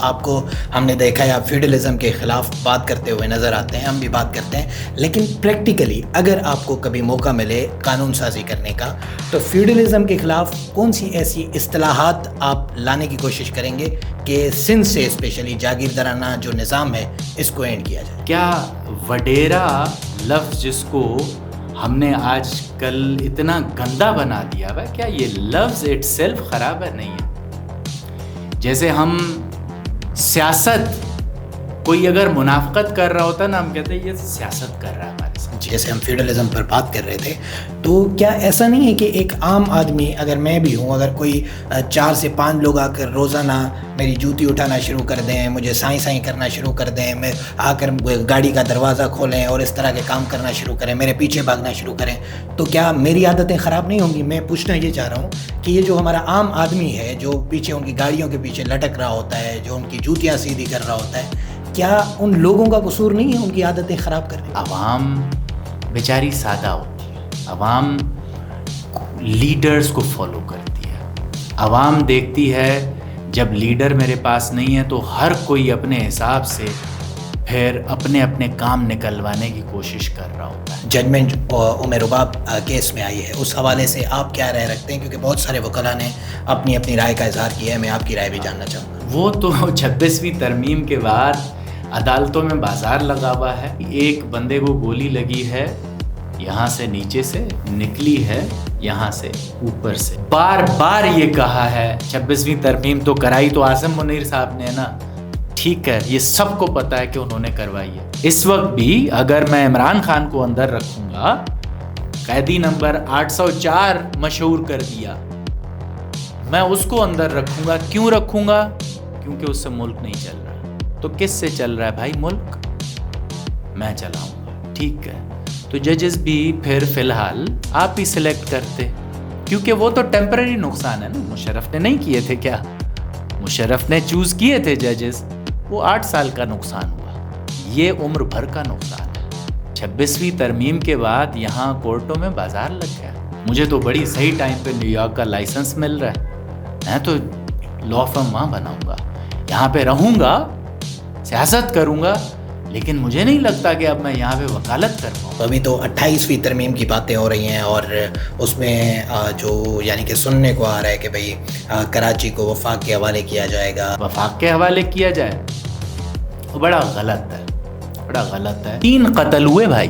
آپ کو ہم نے دیکھا ہے آپ فیوڈلزم کے خلاف بات کرتے ہوئے نظر آتے ہیں، ہم بھی بات کرتے ہیں، لیکن پریکٹیکلی اگر آپ کو کبھی موقع ملے قانون سازی کرنے کا تو فیوڈلزم کے خلاف کون سی ایسی اصطلاحات آپ لانے کی کوشش کریں گے کہ سندھ سے اسپیشلی جاگیردارانہ جو نظام ہے اس کو اینڈ کیا جائے؟ کیا وڈیرا لفظ جس کو ہم نے آج کل اتنا گندا بنا دیا ہے، کیا یہ لفظ اٹ سیلف خراب ہے؟ نہیں ہے. جیسے ہم سیاست، کوئی اگر منافقت کر رہا ہوتا نا، ہم کہتے ہیں یہ سیاست کر رہا ہے ہمارے ساتھ. جیسے ہم فیوڈلزم پر بات کر رہے تھے، تو کیا ایسا نہیں ہے کہ ایک عام آدمی، اگر میں بھی ہوں، اگر کوئی 4 سے 5 لوگ آ کر روزانہ میری جوتی اٹھانا شروع کر دیں، مجھے سائیں سائیں کرنا شروع کر دیں، میں آ کر گاڑی کا دروازہ کھولیں اور اس طرح کے کام کرنا شروع کریں، میرے پیچھے بھاگنا شروع کریں، تو کیا میری عادتیں خراب نہیں ہوں گی؟ میں پوچھنا یہ چاہ رہا ہوں کہ یہ جو ہمارا عام آدمی ہے، جو پیچھے ان کی گاڑیوں کے پیچھے لٹک رہا ہوتا ہے، جو ان کی جوتیاں سیدھی کر رہا ہوتا ہے، کیا ان لوگوں کا قصور نہیں ہے ان کی عادتیں خراب کرنے؟ عوام بیچاری سادہ ہوتی ہے، عوام لیڈرز کو فالو کرتی ہے، عوام دیکھتی ہے جب لیڈر میرے پاس نہیں ہے تو ہر کوئی اپنے حساب سے پھر اپنے اپنے کام نکلوانے کی کوشش کر رہا ہوتا ہے. ججمنٹ ام رباب کیس میں آئی ہے، اس حوالے سے آپ کیا رائے رکھتے ہیں؟ کیونکہ بہت سارے وکلاء نے اپنی اپنی رائے کا اظہار کیا ہے، میں آپ کی رائے بھی جاننا چاہوں گا. وہ تو 26ویں ترمیم کے بعد عدالتوں میں بازار لگا ہوا ہے. ایک بندے کو گولی لگی ہے، یہاں سے نیچے سے نکلی ہے، یہاں سے اوپر سے. بار بار یہ کہا ہے 26ویں ترمیم تو کرائی تو اعظم منیر صاحب نے نا، ٹھیک ہے، یہ سب کو پتا ہے کہ انہوں نے کروائی ہے. اس وقت بھی اگر میں عمران خان کو اندر رکھوں گا، قیدی نمبر 804 مشہور کر دیا، میں اس کو اندر رکھوں گا. کیوں رکھوں گا؟ کیونکہ اس سے ملک نہیں چل رہا. تو کس سے چل رہا ہے بھائی ملک؟ میں چلاؤں گا. ٹھیک ہے، تو ججز بھی پھر فی الحال آپ ہی سلیکٹ کرتے، کیونکہ وہ تو ٹیمپرری نقصان ہے نا. مشرف نے نہیں کیے تھے کیا؟ مشرف نے چوز کیے تھے ججز، وہ 8 سال کا نقصان ہوا، یہ عمر بھر کا نقصان ہے. 26ویں ترمیم کے بعد یہاں کورٹوں میں بازار لگ گیا. مجھے تو بڑی صحیح ٹائم پہ نیو یارک کا لائسنس مل رہا ہے، میں تو لا فرم وہاں بناؤں گا، یہاں پہ رہوں گا، سیاست کروں گا، لیکن مجھے نہیں لگتا کہ اب میں یہاں پہ وکالت کر پاؤں. ابھی تو 28ویں ترمیم کی باتیں ہو رہی ہیں، اور اس میں جو یعنی کہ سننے کو آ رہا ہے کہ بھئی کراچی کو وفاق کے حوالے کیا جائے گا. وفاق کے حوالے کیا جائے، وہ بڑا غلط ہے، بڑا غلط ہے. 3 قتل ہوئے بھائی،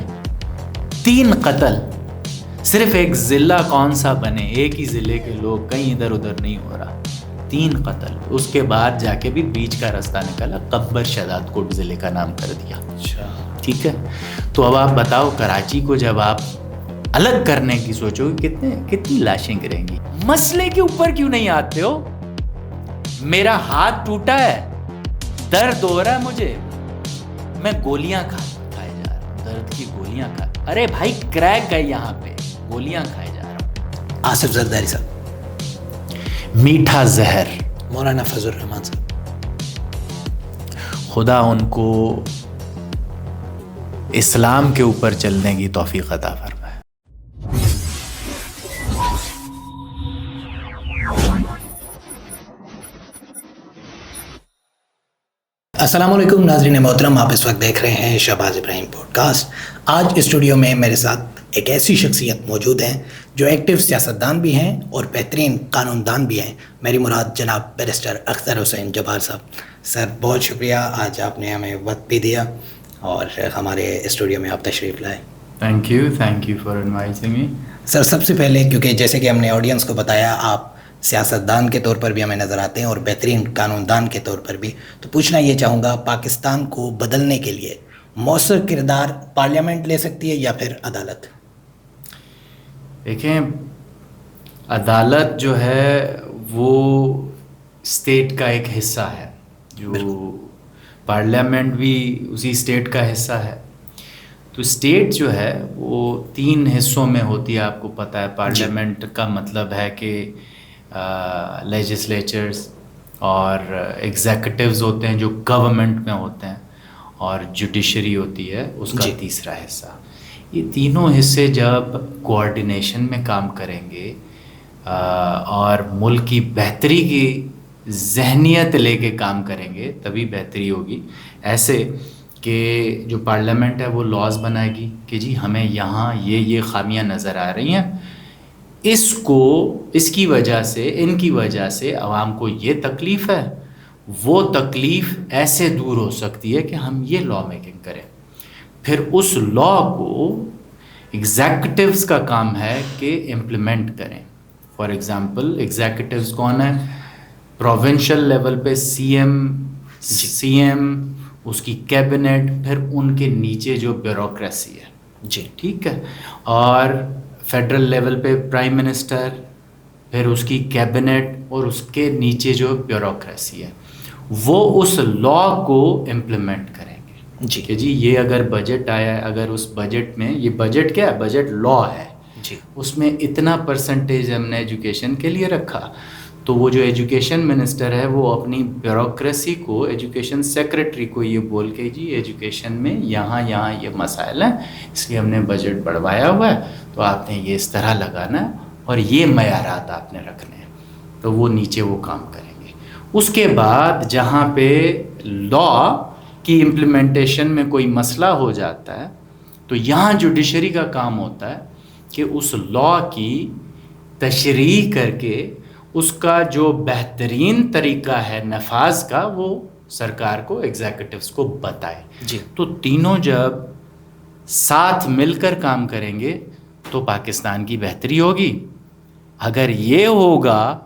3 قتل. صرف ایک ضلع کون سا بنے، ایک ہی ضلع کے لوگ، کہیں ادھر ادھر نہیں ہو رہا. 3 قتل. اس کے بعد جا کے بھی بیچ کا رستہ نکالا، قبر شہداد کوٹ ضلع کا نام کر دیا. اچھا ٹھیک ہے، تو اب آپ بتاؤ کراچی کو جب آپ الگ کرنے کی سوچو گے کتنی لاشیں گریں گی. مسئلے کے اوپر کیوں نہیں آتے ہو؟ میرا ہاتھ ٹوٹا ہے، درد ہو رہا ہے مجھے، میں گولیاں کھائے جا رہا ہوں، درد کی گولیاں کھا. ارے بھائی کریک ہے یہاں پہ، گولیاں کھائے جا رہا ہوں. آصف زرداری صاحب، میٹھا زہر. مولانا فضل الرحمان صاحب، خدا ان کو اسلام کے اوپر چلنے کی توفیق عطا فرمائے. السلام علیکم ناظرین محترم، آپ اس وقت دیکھ رہے ہیں شہباز ابراہیم پوڈ کاسٹ. آج اسٹوڈیو میں میرے ساتھ ایک ایسی شخصیت موجود ہیں جو ایکٹیو سیاستدان بھی ہیں اور بہترین قانون دان بھی ہیں. میری مراد جناب بیرسٹر اختر حسین جبار صاحب. سر بہت شکریہ، آج آپ نے ہمیں وقت بھی دیا اور ہمارے اسٹوڈیو میں آپ تشریف لائے. Thank you for inviting me. Sir سب سے پہلے، کیونکہ جیسے کہ ہم نے آڈینس کو بتایا آپ سیاستدان کے طور پر بھی ہمیں نظر آتے ہیں اور بہترین قانون دان کے طور پر بھی، تو پوچھنا یہ چاہوں گا پاکستان کو بدلنے کے لیے مؤثر کردار پارلیمنٹ لے سکتی ہے یا پھر عدالت؟ دیکھیں، عدالت جو ہے وہ اسٹیٹ کا ایک حصہ ہے، جو پارلیمنٹ بھی اسی اسٹیٹ کا حصہ ہے. تو اسٹیٹ جو ہے وہ 3 حصوں میں ہوتی ہے، آپ کو پتہ ہے. پارلیمنٹ کا مطلب ہے کہ لیجسلیچرز اور ایگزیکٹوز ہوتے ہیں جو گورنمنٹ میں ہوتے ہیں، اور جوڈیشری ہوتی ہے اس کا تیسرا حصہ. یہ تینوں حصے جب کوآرڈینیشن میں کام کریں گے اور ملک کی بہتری کی ذہنیت لے کے کام کریں گے تبھی بہتری ہوگی. ایسے کہ جو پارلیمنٹ ہے وہ لاز بنائے گی کہ جی ہمیں یہاں یہ خامیاں نظر آ رہی ہیں, اس کی وجہ سے, ان کی وجہ سے عوام کو یہ تکلیف ہے, وہ تکلیف ایسے دور ہو سکتی ہے کہ ہم یہ لا میکنگ کریں. پھر اس لا کو ایگزیکٹوز کا کام ہے کہ امپلیمنٹ کریں. فار ایگزامپل ایگزیکٹوز کون ہیں؟ پروونشل لیول پہ سی ایم, اس کی کیبنٹ, پھر ان کے نیچے جو بیوروکریسی ہے. جی ٹھیک ہے. اور فیڈرل لیول پہ پرائم منسٹر, پھر اس کی کیبنٹ, اور اس کے نیچے جو بیوروکریسی ہے, وہ اس لا کو امپلیمنٹ کریں گے. جی کہ جی یہ اگر بجٹ آیا ہے, اگر اس بجٹ میں, یہ بجٹ کیا ہے؟ بجٹ لا ہے. جی اس میں اتنا پرسنٹیج ہم نے ایجوکیشن کے لیے رکھا, تو وہ جو ایجوکیشن منسٹر ہے وہ اپنی بیوروکریسی کو, ایجوکیشن سیکرٹری کو یہ بول کے جی ایجوکیشن میں یہاں یہ مسائل ہیں, اس لیے ہم نے بجٹ بڑھوایا ہوا ہے, تو آپ نے یہ اس طرح لگانا ہے اور یہ معیارات آپ نے رکھنے ہیں. تو وہ نیچے وہ کام کریں گے. اس کے بعد جہاں پہ لا کی امپلیمنٹیشن میں کوئی مسئلہ ہو جاتا ہے, تو یہاں جوڈیشری کا کام ہوتا ہے کہ اس لا کی تشریح کر کے اس کا جو بہترین طریقہ ہے نفاذ کا, وہ سرکار کو, ایگزیکٹوز کو بتائے. جی تو تینوں جب ساتھ مل کر کام کریں گے تو پاکستان کی بہتری ہوگی. اگر یہ ہوگا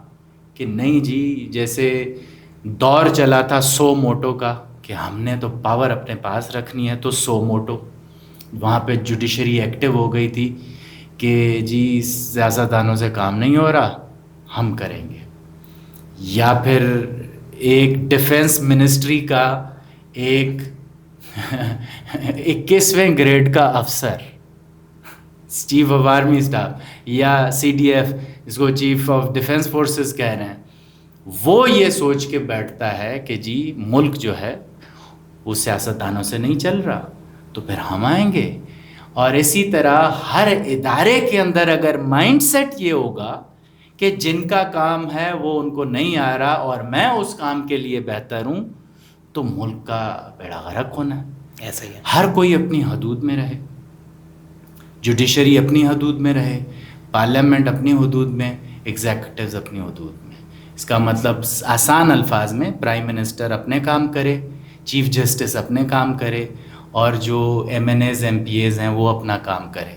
کہ نہیں جی, جیسے دور چلا تھا 100 موٹو کا, کہ ہم نے تو پاور اپنے پاس رکھنی ہے تو 100 موٹو, وہاں پہ جوڈیشری ایکٹیو ہو گئی تھی کہ جی سیاستدانوں سے کام نہیں ہو رہا, ہم کریں گے. یا پھر ایک ڈیفنس منسٹری کا ایک 21ویں گریڈ کا افسر, چیف آف آرمی اسٹاف, یا CDF, اس کو چیف آف ڈیفنس فورسز کہہ رہے ہیں, وہ یہ سوچ کے بیٹھتا ہے کہ جی ملک جو ہے وہ سیاستدانوں سے نہیں چل رہا, تو پھر ہم آئیں گے. اور اسی طرح ہر ادارے کے اندر اگر مائنڈ سیٹ یہ ہوگا کہ جن کا کام ہے وہ ان کو نہیں آ رہا اور میں اس کام کے لیے بہتر ہوں, تو ملک کا بیڑا غرق ہونا ہے. ایسا ہی ہے. ہر کوئی اپنی حدود میں رہے, جوڈیشری اپنی حدود میں رہے, پارلیمنٹ اپنی حدود میں, ایگزیکٹوز اپنی حدود میں. اس کا مطلب آسان الفاظ میں پرائم منسٹر اپنے کام کرے, چیف جسٹس اپنے کام کرے, اور جو MNAs MPAs ہیں وہ اپنا کام کرے.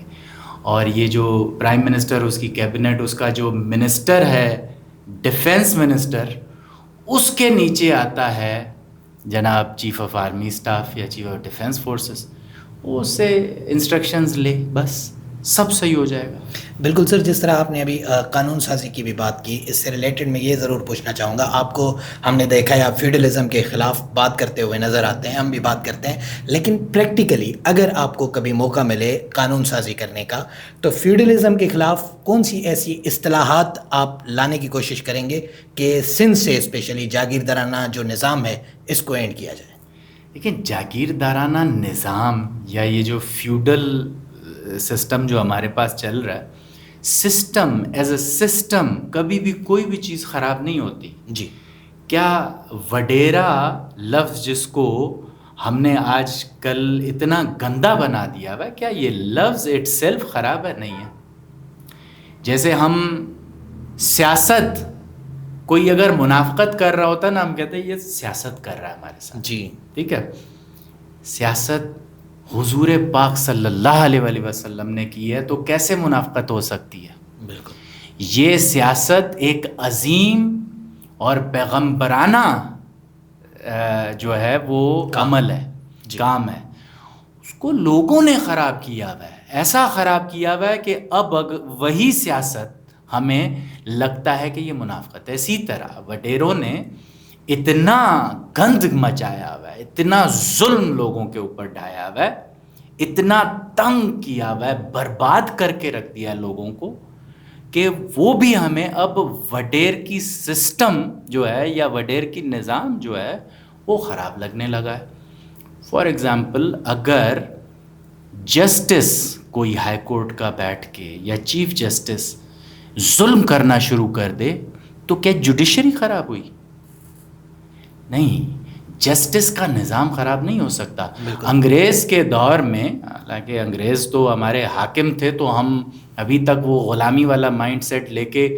اور یہ جو پرائم منسٹر, اس کی کیبنٹ, اس کا جو منسٹر ہے ڈیفنس منسٹر, اس کے نیچے آتا ہے جناب چیف آف آرمی اسٹاف یا چیف آف ڈیفنس فورسز, وہ اس سے انسٹرکشنز لے, بس سب صحیح ہو جائے گا. بالکل سر, جس طرح آپ نے ابھی قانون سازی کی بھی بات کی, اس سے ریلیٹڈ میں یہ ضرور پوچھنا چاہوں گا. آپ کو ہم نے دیکھا ہے آپ فیوڈلزم کے خلاف بات کرتے ہوئے نظر آتے ہیں, ہم بھی بات کرتے ہیں, لیکن پریکٹیکلی اگر آپ کو کبھی موقع ملے قانون سازی کرنے کا, تو فیوڈلزم کے خلاف کون سی ایسی اصطلاحات آپ لانے کی کوشش کریں گے کہ سندھ سے اسپیشلی جاگیردارانہ جو نظام ہے اس کو اینڈ کیا جائے؟ لیکن جاگیردارانہ نظام یا یہ جو فیوڈل سسٹم جو ہمارے پاس چل رہا ہے, سسٹم ایز اے سسٹم کبھی بھی کوئی بھی چیز خراب نہیں ہوتی. جی, کیا وڈیرا لفظ جس کو ہم نے آج کل اتنا گندا بنا دیا ہوا ہے, کیا یہ لفظ اٹ سیلف خراب ہے؟ نہیں ہے. جیسے ہم سیاست, کوئی اگر منافقت کر رہا ہوتا نا, ہم کہتے ہیں یہ سیاست کر رہا ہے ہمارے ساتھ. جی, ٹھیک ہے. سیاست حضور پاک صلی اللہ علیہ وآلہ وسلم نے کی ہے, تو کیسے منافقت ہو سکتی ہے؟ بالکل. یہ سیاست ایک عظیم اور پیغمبرانہ جو ہے وہ عمل ہے, کام ہے. اس کو لوگوں نے خراب کیا ہوا ہے, ایسا خراب کیا ہوا ہے کہ اب وہی سیاست ہمیں لگتا ہے کہ یہ منافقت ہے. اسی طرح وڈیروں نے اتنا گند مچایا ہوا ہے, اتنا ظلم لوگوں کے اوپر ڈھایا ہوا ہے, اتنا تنگ کیا ہوا ہے, برباد کر کے رکھ دیا لوگوں کو, کہ وہ بھی ہمیں اب وڈیر کی سسٹم جو ہے یا وڈیر کی نظام جو ہے وہ خراب لگنے لگا ہے. فار ایگزامپل اگر جسٹس کوئی ہائی کورٹ کا بیٹھ کے یا چیف جسٹس ظلم کرنا شروع کر دے, تو کیا جوڈیشری خراب ہوئی؟ نہیں، جسٹس کا نظام خراب نہیں ہو سکتا. انگریز کے دور میں، حالانکہ انگریز تو ہمارے حاکم تھے تو ہم ابھی تک وہ غلامی والا مائنڈ سیٹ لے کے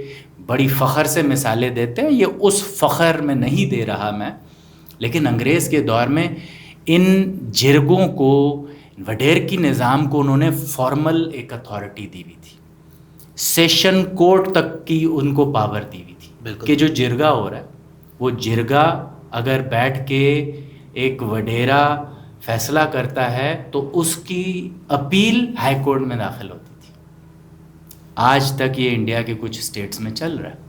بڑی فخر سے مثالیں دیتے ہیں، یہ اس فخر میں نہیں دے رہا میں، لیکن انگریز کے دور میں ان جرگوں کو، وڈیر کی نظام کو انہوں نے فارمل ایک اتھارٹی دی ہوئی تھی، سیشن کورٹ تک کی ان کو پاور دی ہوئی تھی کہ جو جرگا ہو رہا ہے وہ جرگا اگر بیٹھ کے ایک وڈیرا فیصلہ کرتا ہے تو اس کی اپیل ہائی کورٹ میں داخل ہوتی تھی. آج تک یہ انڈیا کے کچھ اسٹیٹس میں چل رہا ہے.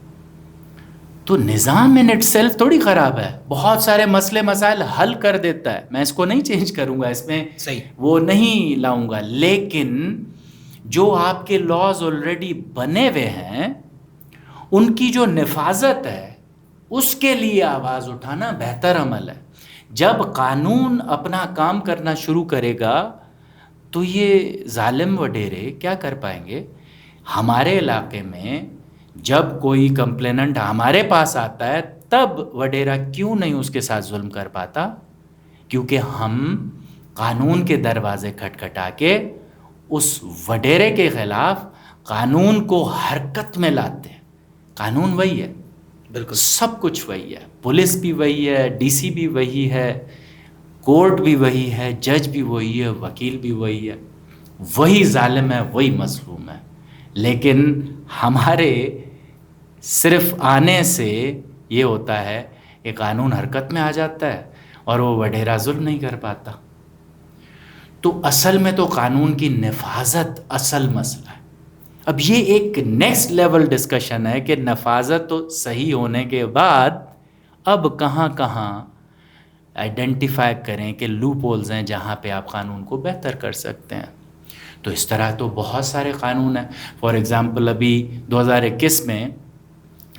تو نظام ان اٹ سیلف تھوڑی خراب ہے، بہت سارے مسئلے مسائل حل کر دیتا ہے، میں اس کو نہیں چینج کروں گا، اس میں وہ نہیں لاؤں گا، لیکن جو آپ کے لاز آلریڈی بنے ہوئے ہیں ان کی جو نفاذت ہے اس کے لیے آواز اٹھانا بہتر عمل ہے. جب قانون اپنا کام کرنا شروع کرے گا تو یہ ظالم وڈیرے کیا کر پائیں گے؟ ہمارے علاقے میں جب کوئی کمپلیننٹ ہمارے پاس آتا ہے تب وڈیرا کیوں نہیں اس کے ساتھ ظلم کر پاتا؟ کیونکہ ہم قانون کے دروازے کھٹکھٹا کے اس وڈیرے کے خلاف قانون کو حرکت میں لاتے ہیں. قانون وہی ہے، بالکل سب کچھ وہی ہے، پولیس بھی وہی ہے، ڈی سی بھی وہی ہے، کورٹ بھی وہی ہے، جج بھی وہی ہے، وکیل بھی وہی ہے، وہی ظالم ہے، وہی مظلوم ہے. لیکن ہمارے صرف آنے سے یہ ہوتا ہے کہ قانون حرکت میں آ جاتا ہے اور وہ وڈیرا ظلم نہیں کر پاتا. تو اصل میں تو قانون کی نفاذت اصل مسئلہ ہے. اب یہ ایک نیکسٹ لیول ڈسکشن ہے کہ نفاذت تو صحیح ہونے کے بعد اب کہاں کہاں آئیڈینٹیفائی کریں کہ لوپ ہولز ہیں جہاں پہ آپ قانون کو بہتر کر سکتے ہیں. تو اس طرح تو بہت سارے قانون ہیں. فار ایگزامپل ابھی 2021 میں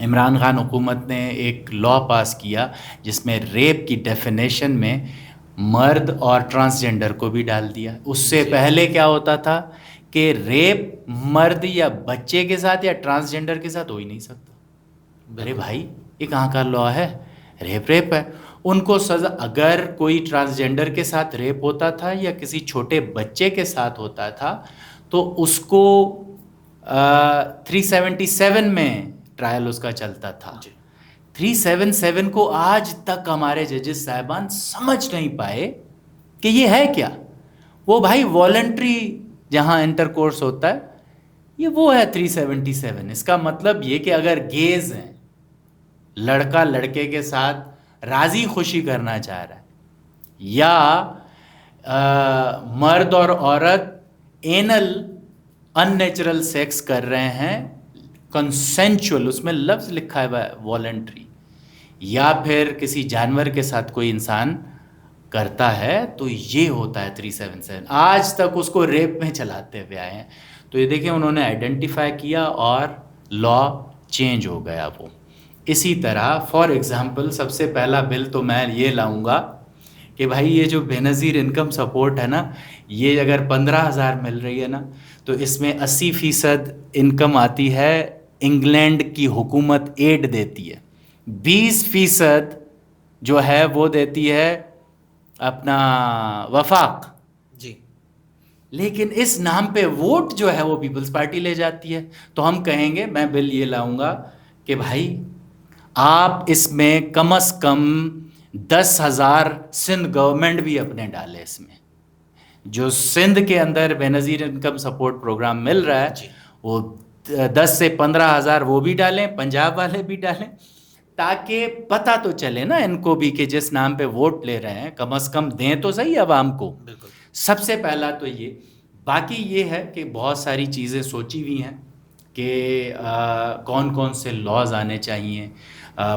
عمران خان حکومت نے ایک لا پاس کیا جس میں ریپ کی ڈیفینیشن میں مرد اور ٹرانسجنڈر کو بھی ڈال دیا. اس سے پہلے کیا ہوتا تھا کہ ریپ مرد یا بچے کے ساتھ یا ٹرانسجنڈر کے ساتھ ہو ہی نہیں سکتا. ارے بھائی یہ کہاں کا لا ہے؟ ریپ ہے. ان کو سزا، اگر کوئی ٹرانسجنڈر کے ساتھ ریپ ہوتا تھا یا کسی چھوٹے بچے کے ساتھ ہوتا تھا تو اس کو 377 میں ٹرائل اس کا چلتا تھا. 377 کو آج تک ہمارے ججز صاحبان سمجھ نہیں پائے کہ یہ ہے کیا. وہ بھائی والنٹری جہاں انٹر کورس ہوتا ہے یہ وہ ہے 377. اس کا مطلب یہ کہ اگر گیز ہیں، لڑکا لڑکے کے ساتھ راضی خوشی کرنا چاہ رہا ہے، یا مرد اور عورت اینل ان نیچرل سیکس کر رہے ہیں کنسینچول، اس میں لفظ لکھا ہے والنٹری، یا پھر کسی جانور کے ساتھ کوئی انسان کرتا ہے تو یہ ہوتا ہے 377. آج تک اس کو ریپ میں چلاتے ہوئے آئے ہیں. تو یہ دیکھیں انہوں نے آئیڈینٹیفائی کیا اور لا چینج ہو گیا. وہ اسی طرح فار ایگزامپل سب سے پہلا بل تو میں یہ لاؤں گا کہ بھائی یہ جو بے نظیر انکم سپورٹ ہے نا، یہ اگر 15,000 مل رہی ہے نا تو اس میں 80% انکم آتی ہے انگلینڈ کی حکومت ایڈ دیتی ہے، 20% جو ہے وہ دیتی ہے اپنا وفاق. جی لیکن اس نام پہ ووٹ جو ہے وہ پیپلز پارٹی لے جاتی ہے. تو ہم کہیں گے، میں بل یہ لاؤں گا کہ بھائی آپ اس میں کم از کم 10,000 سندھ گورنمنٹ بھی اپنے ڈالے. اس میں جو سندھ کے اندر بے نظیر انکم سپورٹ پروگرام مل رہا ہے وہ 10 سے 15,000 وہ بھی ڈالیں، پنجاب والے بھی ڈالیں، تاکہ پتہ تو چلے نا ان کو بھی کہ جس نام پہ ووٹ لے رہے ہیں کم از کم دیں تو صحیح عوام کو. بالکل. سب سے پہلا تو یہ. باقی یہ ہے کہ بہت ساری چیزیں سوچی ہوئی ہیں کہ کون کون سے لاز آنے چاہیے.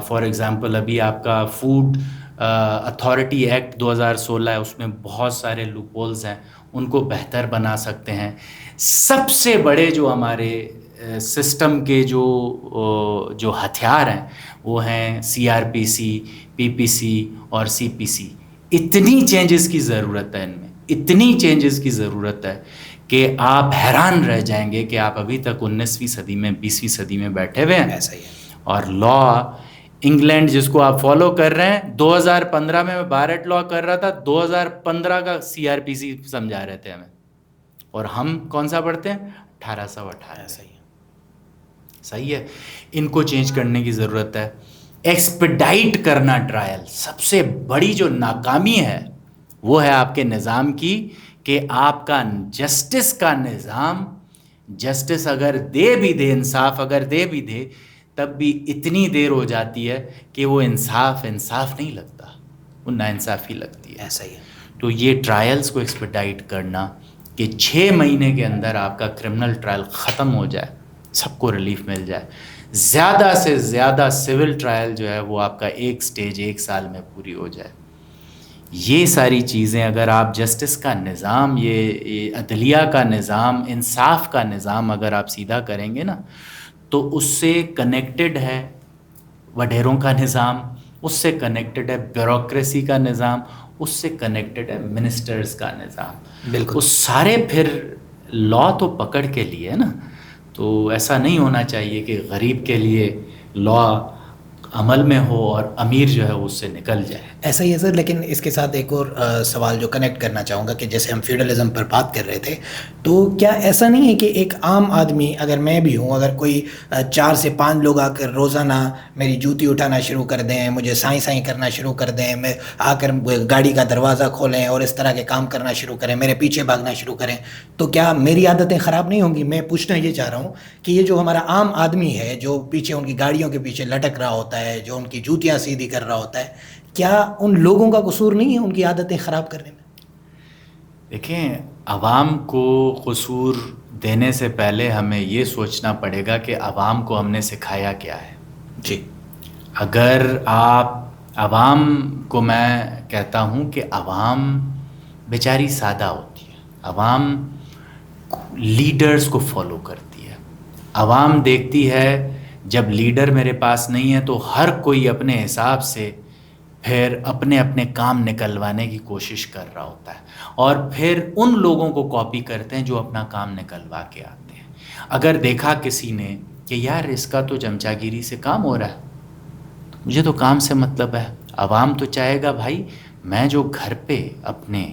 فار ایگزامپل ابھی آپ کا فوڈ اتھارٹی ایکٹ 2016 ہے، اس میں بہت سارے لوپ ہولز ہیں، ان کو بہتر بنا سکتے ہیں. سب سے بڑے جو ہمارے سسٹم کے جو ہتھیار ہیں وہ ہیں CRPC، PPC اور CPC. اتنی چینجز کی ضرورت ہے ان میں، اتنی چینجز کی ضرورت ہے کہ آپ حیران رہ جائیں گے کہ آپ ابھی تک 19ویں صدی میں 20ویں صدی میں بیٹھے ہوئے ہیں. ایسا ہی ہے. اور لا انگلینڈ جس کو آپ فالو کر رہے ہیں، 2015 میں بارٹ لا کر رہا تھا، 2015 کا CRPC سمجھا رہے تھے ہمیں، اور ہم کون سا پڑھتے ہیں؟ 1818۔ صحیح ہے، ان کو چینج کرنے کی ضرورت ہے۔ ایکسپیڈائٹ کرنا ٹرائل، سب سے بڑی جو ناکامی ہے وہ ہے آپ کے نظام کی، کہ آپ کا جسٹس کا نظام، جسٹس اگر دے بھی دے، انصاف اگر دے بھی دے، تب بھی اتنی دیر ہو جاتی ہے کہ وہ انصاف نہیں لگتا، وہ ناانصافی لگتی ہے۔ ایسا ہی ہے۔ تو یہ ٹرائلز کو ایکسپیڈائٹ کرنا کہ 6 مہینے کے اندر آپ کا کرمنل ٹرائل ختم ہو جائے، سب کو ریلیف مل جائے، زیادہ سے زیادہ سول ٹرائل جو ہے وہ آپ کا ایک سٹیج 1 سال میں پوری ہو جائے۔ یہ ساری چیزیں اگر آپ جسٹس کا نظام، یہ عدلیہ کا نظام، انصاف کا نظام اگر آپ سیدھا کریں گے نا، تو اس سے کنیکٹڈ ہے وڈیروں کا نظام، اس سے کنیکٹڈ ہے بیوروکریسی کا نظام، اس سے کنیکٹڈ ہے منسٹرز کا نظام۔ بالکل۔ وہ سارے پھر لا تو پکڑ کے لیے نا، تو ایسا نہیں ہونا چاہیے کہ غریب کے لیے لا عمل میں ہو اور امیر جو ہے اس سے نکل جائے۔ ایسا ہی ہے سر، لیکن اس کے ساتھ ایک اور سوال جو کنیکٹ کرنا چاہوں گا کہ جیسے ہم فیوڈلزم پر بات کر رہے تھے، تو کیا ایسا نہیں ہے کہ ایک عام آدمی، اگر میں بھی ہوں، اگر کوئی 4 سے 5 لوگ آ کر روزانہ میری جوتی اٹھانا شروع کر دیں، مجھے سائیں کرنا شروع کر دیں، میں آ کر گاڑی کا دروازہ کھولیں اور اس طرح کے کام کرنا شروع کریں، میرے پیچھے بھاگنا شروع کریں، تو کیا میری عادتیں خراب نہیں ہوں گی؟ میں پوچھنا یہ چاہ رہا ہوں کہ یہ جو ہمارا عام آدمی ہے، جو پیچھے ان کی گاڑیوں کے پیچھے لٹک رہا ہوتا ہے، جو ان کی جوتیاں سیدھی کر رہا ہوتا ہے، کیا ان لوگوں کا قصور نہیں ہے ان کی عادتیں خراب کرنے میں؟ دیکھیں، عوام کو قصور دینے سے پہلے ہمیں یہ سوچنا پڑے گا کہ عوام کو ہم نے سکھایا کیا ہے۔ جی۔ اگر آپ عوام کو، میں کہتا ہوں کہ عوام بیچاری سادہ ہوتی ہے، عوام لیڈرز کو فالو کرتی ہے، عوام دیکھتی ہے جب لیڈر میرے پاس نہیں ہے تو ہر کوئی اپنے حساب سے پھر اپنے اپنے کام نکلوانے کی کوشش کر رہا ہوتا ہے، اور پھر ان لوگوں کو کاپی کرتے ہیں جو اپنا کام نکلوا کے آتے ہیں۔ اگر دیکھا کسی نے کہ یار اس کا تو چمچا گیری سے کام ہو رہا ہے، مجھے تو کام سے مطلب ہے، عوام تو چاہے گا بھائی میں جو گھر پہ اپنے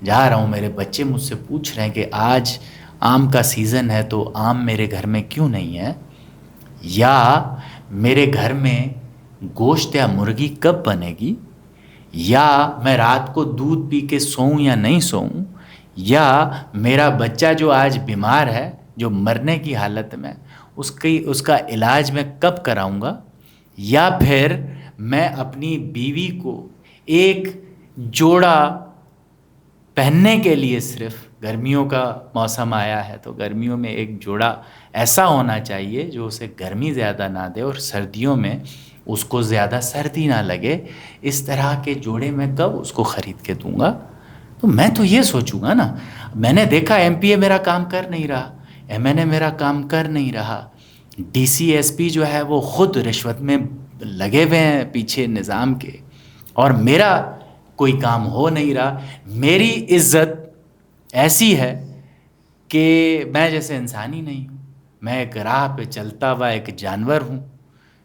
جا رہا ہوں، میرے بچے مجھ سے پوچھ رہے ہیں کہ آج آم کا سیزن ہے تو آم میرے گھر میں کیوں نہیں ہے، یا میرے گھر میں گوشت یا مرغی کب بنے گی، یا میں رات کو دودھ پی کے سوؤں یا نہیں سوؤں، یا میرا بچہ جو آج بیمار ہے، جو مرنے کی حالت میں، اس کا علاج میں کب کراؤں گا، یا پھر میں اپنی بیوی کو ایک جوڑا پہننے کے لیے، صرف گرمیوں کا موسم آیا ہے تو گرمیوں میں ایک جوڑا ایسا ہونا چاہیے جو اسے گرمی زیادہ نہ دے اور سردیوں میں اس کو زیادہ سردی نہ لگے، اس طرح کے جوڑے میں کب اس کو خرید کے دوں گا؟ تو میں تو یہ سوچوں گا نا، میں نے دیکھا MP میرا کام کر نہیں رہا، MNA میرا کام کر نہیں رہا، DC SP جو ہے وہ خود رشوت میں لگے ہوئے ہیں پیچھے نظام کے، اور میرا کوئی کام ہو نہیں رہا، میری عزت ایسی ہے کہ میں جیسے انسان ہی نہیں ہوں، میں ایک راہ پہ چلتا ہوا ایک جانور ہوں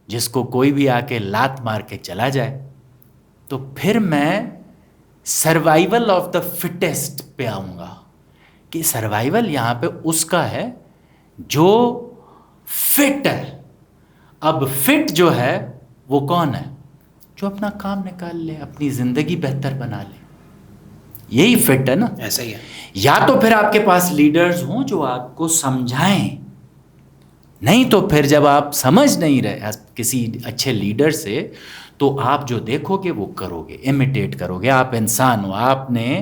جس کو کوئی بھی آ کے لات مار کے چلا جائے۔ تو پھر میں سروائیول آف دا فٹیسٹ پہ آؤں گا کہ سروائیول یہاں پہ اس کا ہے جو فٹ ہے۔ اب فٹ جو ہے وہ کون ہے؟ جو اپنا کام نکال لے، اپنی زندگی بہتر بنا لے، یہی فٹ ہے نا۔ ایسا ہی ہے۔ یا تو پھر آپ کے پاس لیڈرز ہوں جو آپ کو سمجھائیں، نہیں تو پھر جب آپ سمجھ نہیں رہے کسی اچھے لیڈر سے، تو آپ جو دیکھو گے وہ کرو گے، امیٹیٹ کرو گے۔ آپ انسان ہو، آپ نے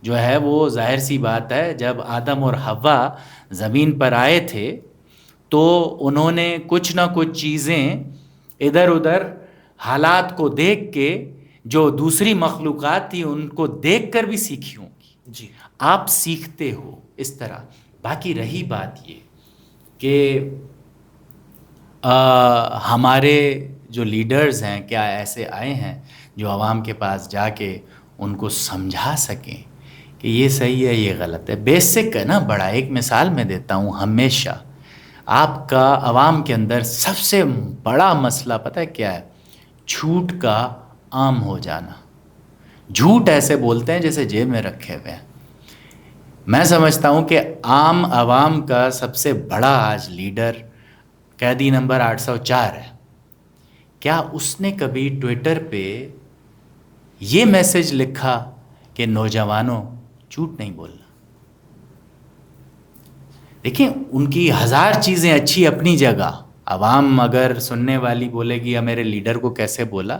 جو ہے وہ ظاہر سی بات ہے، جب آدم اور حوا زمین پر آئے تھے تو انہوں نے کچھ نہ کچھ چیزیں ادھر ادھر حالات کو دیکھ کے، جو دوسری مخلوقات تھی ان کو دیکھ کر بھی سیکھی ہوں گی۔ جی۔ آپ سیکھتے ہو اس طرح۔ باقی رہی بات یہ کہ ہمارے جو لیڈرز ہیں کیا ایسے آئے ہیں جو عوام کے پاس جا کے ان کو سمجھا سکیں کہ یہ صحیح ہے یہ غلط ہے؟ بیسک ہے نا، بڑا ایک مثال میں دیتا ہوں، ہمیشہ آپ کا عوام کے اندر سب سے بڑا مسئلہ پتہ ہے کیا ہے؟ جھوٹ کا عام ہو جانا. جھوٹ ایسے بولتے ہیں جیسے جیب میں رکھے ہوئے ہیں. میں سمجھتا ہوں کہ عام عوام کا سب سے بڑا آج لیڈر قیدی نمبر 804 ہے. کیا اس نے کبھی ٹویٹر پہ یہ میسج لکھا کہ نوجوانوں جھوٹ نہیں بولنا؟ دیکھیں ان کی ہزار چیزیں اچھی اپنی جگہ. عوام اگر سننے والی بولے گی یا میرے لیڈر کو کیسے بولا،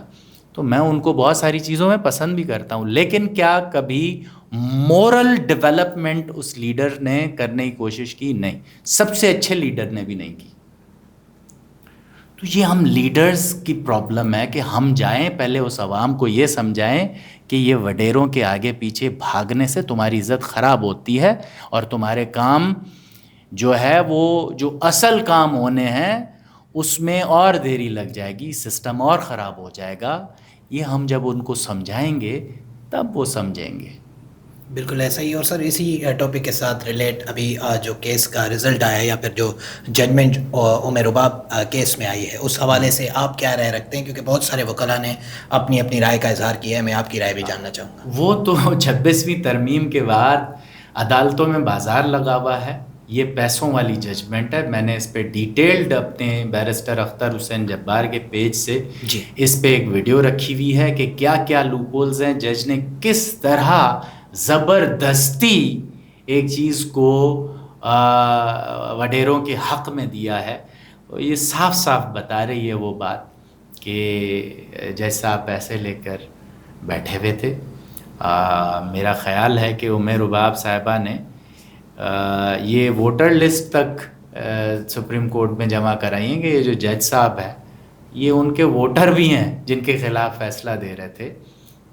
تو میں ان کو بہت ساری چیزوں میں پسند بھی کرتا ہوں، لیکن کیا کبھی مورل ڈیولپمنٹ اس لیڈر نے کرنے کی کوشش کی؟ نہیں. سب سے اچھے لیڈر نے بھی نہیں کی. تو یہ ہم لیڈرز کی پرابلم ہے کہ ہم جائیں پہلے اس عوام کو یہ سمجھائیں کہ یہ وڈیروں کے آگے پیچھے بھاگنے سے تمہاری عزت خراب ہوتی ہے، اور تمہارے کام جو ہے وہ جو اصل کام ہونے ہیں اس میں اور دیری لگ جائے گی، سسٹم اور خراب ہو جائے گا. یہ ہم جب ان کو سمجھائیں گے تب وہ سمجھیں گے. بالکل ایسا ہی. اور سر اسی ٹاپک کے ساتھ ریلیٹ ابھی جو کیس کا رزلٹ آیا یا پھر جو ججمنٹ عمر رباب کیس میں آئی ہے، اس حوالے سے آپ کیا رائے رکھتے ہیں؟ کیونکہ بہت سارے وکلاء نے اپنی اپنی رائے کا اظہار کیا ہے، میں آپ کی رائے بھی جاننا چاہوں گا. وہ تو 26ویں ترمیم کے بعد عدالتوں میں بازار لگا ہوا ہے. یہ پیسوں والی ججمنٹ ہے. میں نے اس پہ ڈیٹیلڈ اپنے بیرسٹر اختر حسین جبار کے پیج سے جی اس پہ ایک ویڈیو رکھی ہوئی ہے کہ کیا کیا لوپ ہولز ہیں، جج نے کس طرح زبردستی ایک چیز کو وڈیروں کے حق میں دیا ہے. یہ صاف صاف بتا رہی ہے وہ بات کہ جیسا آپ پیسے لے کر بیٹھے ہوئے تھے. میرا خیال ہے کہ عمر رباب صاحبہ نے یہ ووٹر لسٹ تک سپریم کورٹ میں جمع کرائی ہیں کہ یہ جو جج صاحب ہے یہ ان کے ووٹر بھی ہیں جن کے خلاف فیصلہ دے رہے تھے.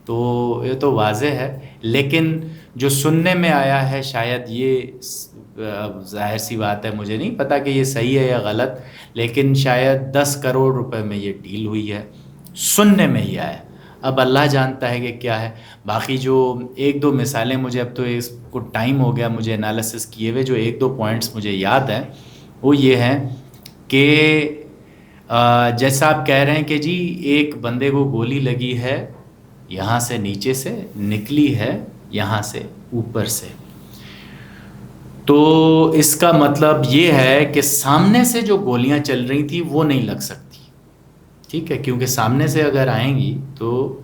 تو یہ تو واضح ہے. لیکن جو سننے میں آیا ہے، شاید یہ ظاہر سی بات ہے، مجھے نہیں پتا کہ یہ صحیح ہے یا غلط، لیکن شاید 10 کروڑ روپے میں یہ ڈیل ہوئی ہے. سننے میں ہی آیا. اب اللہ جانتا ہے کہ کیا ہے. باقی جو ایک دو مثالیں مجھے، اب تو اس کو ٹائم ہو گیا مجھے انالیسس کیے ہوئے، جو ایک دو پوائنٹس مجھے یاد ہیں وہ یہ ہیں کہ جیسا آپ کہہ رہے ہیں کہ جی ایک بندے کو گولی لگی ہے، یہاں سے نیچے سے نکلی ہے، یہاں سے اوپر سے. تو اس کا مطلب یہ ہے کہ سامنے سے جو گولیاں چل رہی تھیں وہ نہیں لگ سکتی. ٹھیک ہے، کیونکہ سامنے سے اگر آئیں گی تو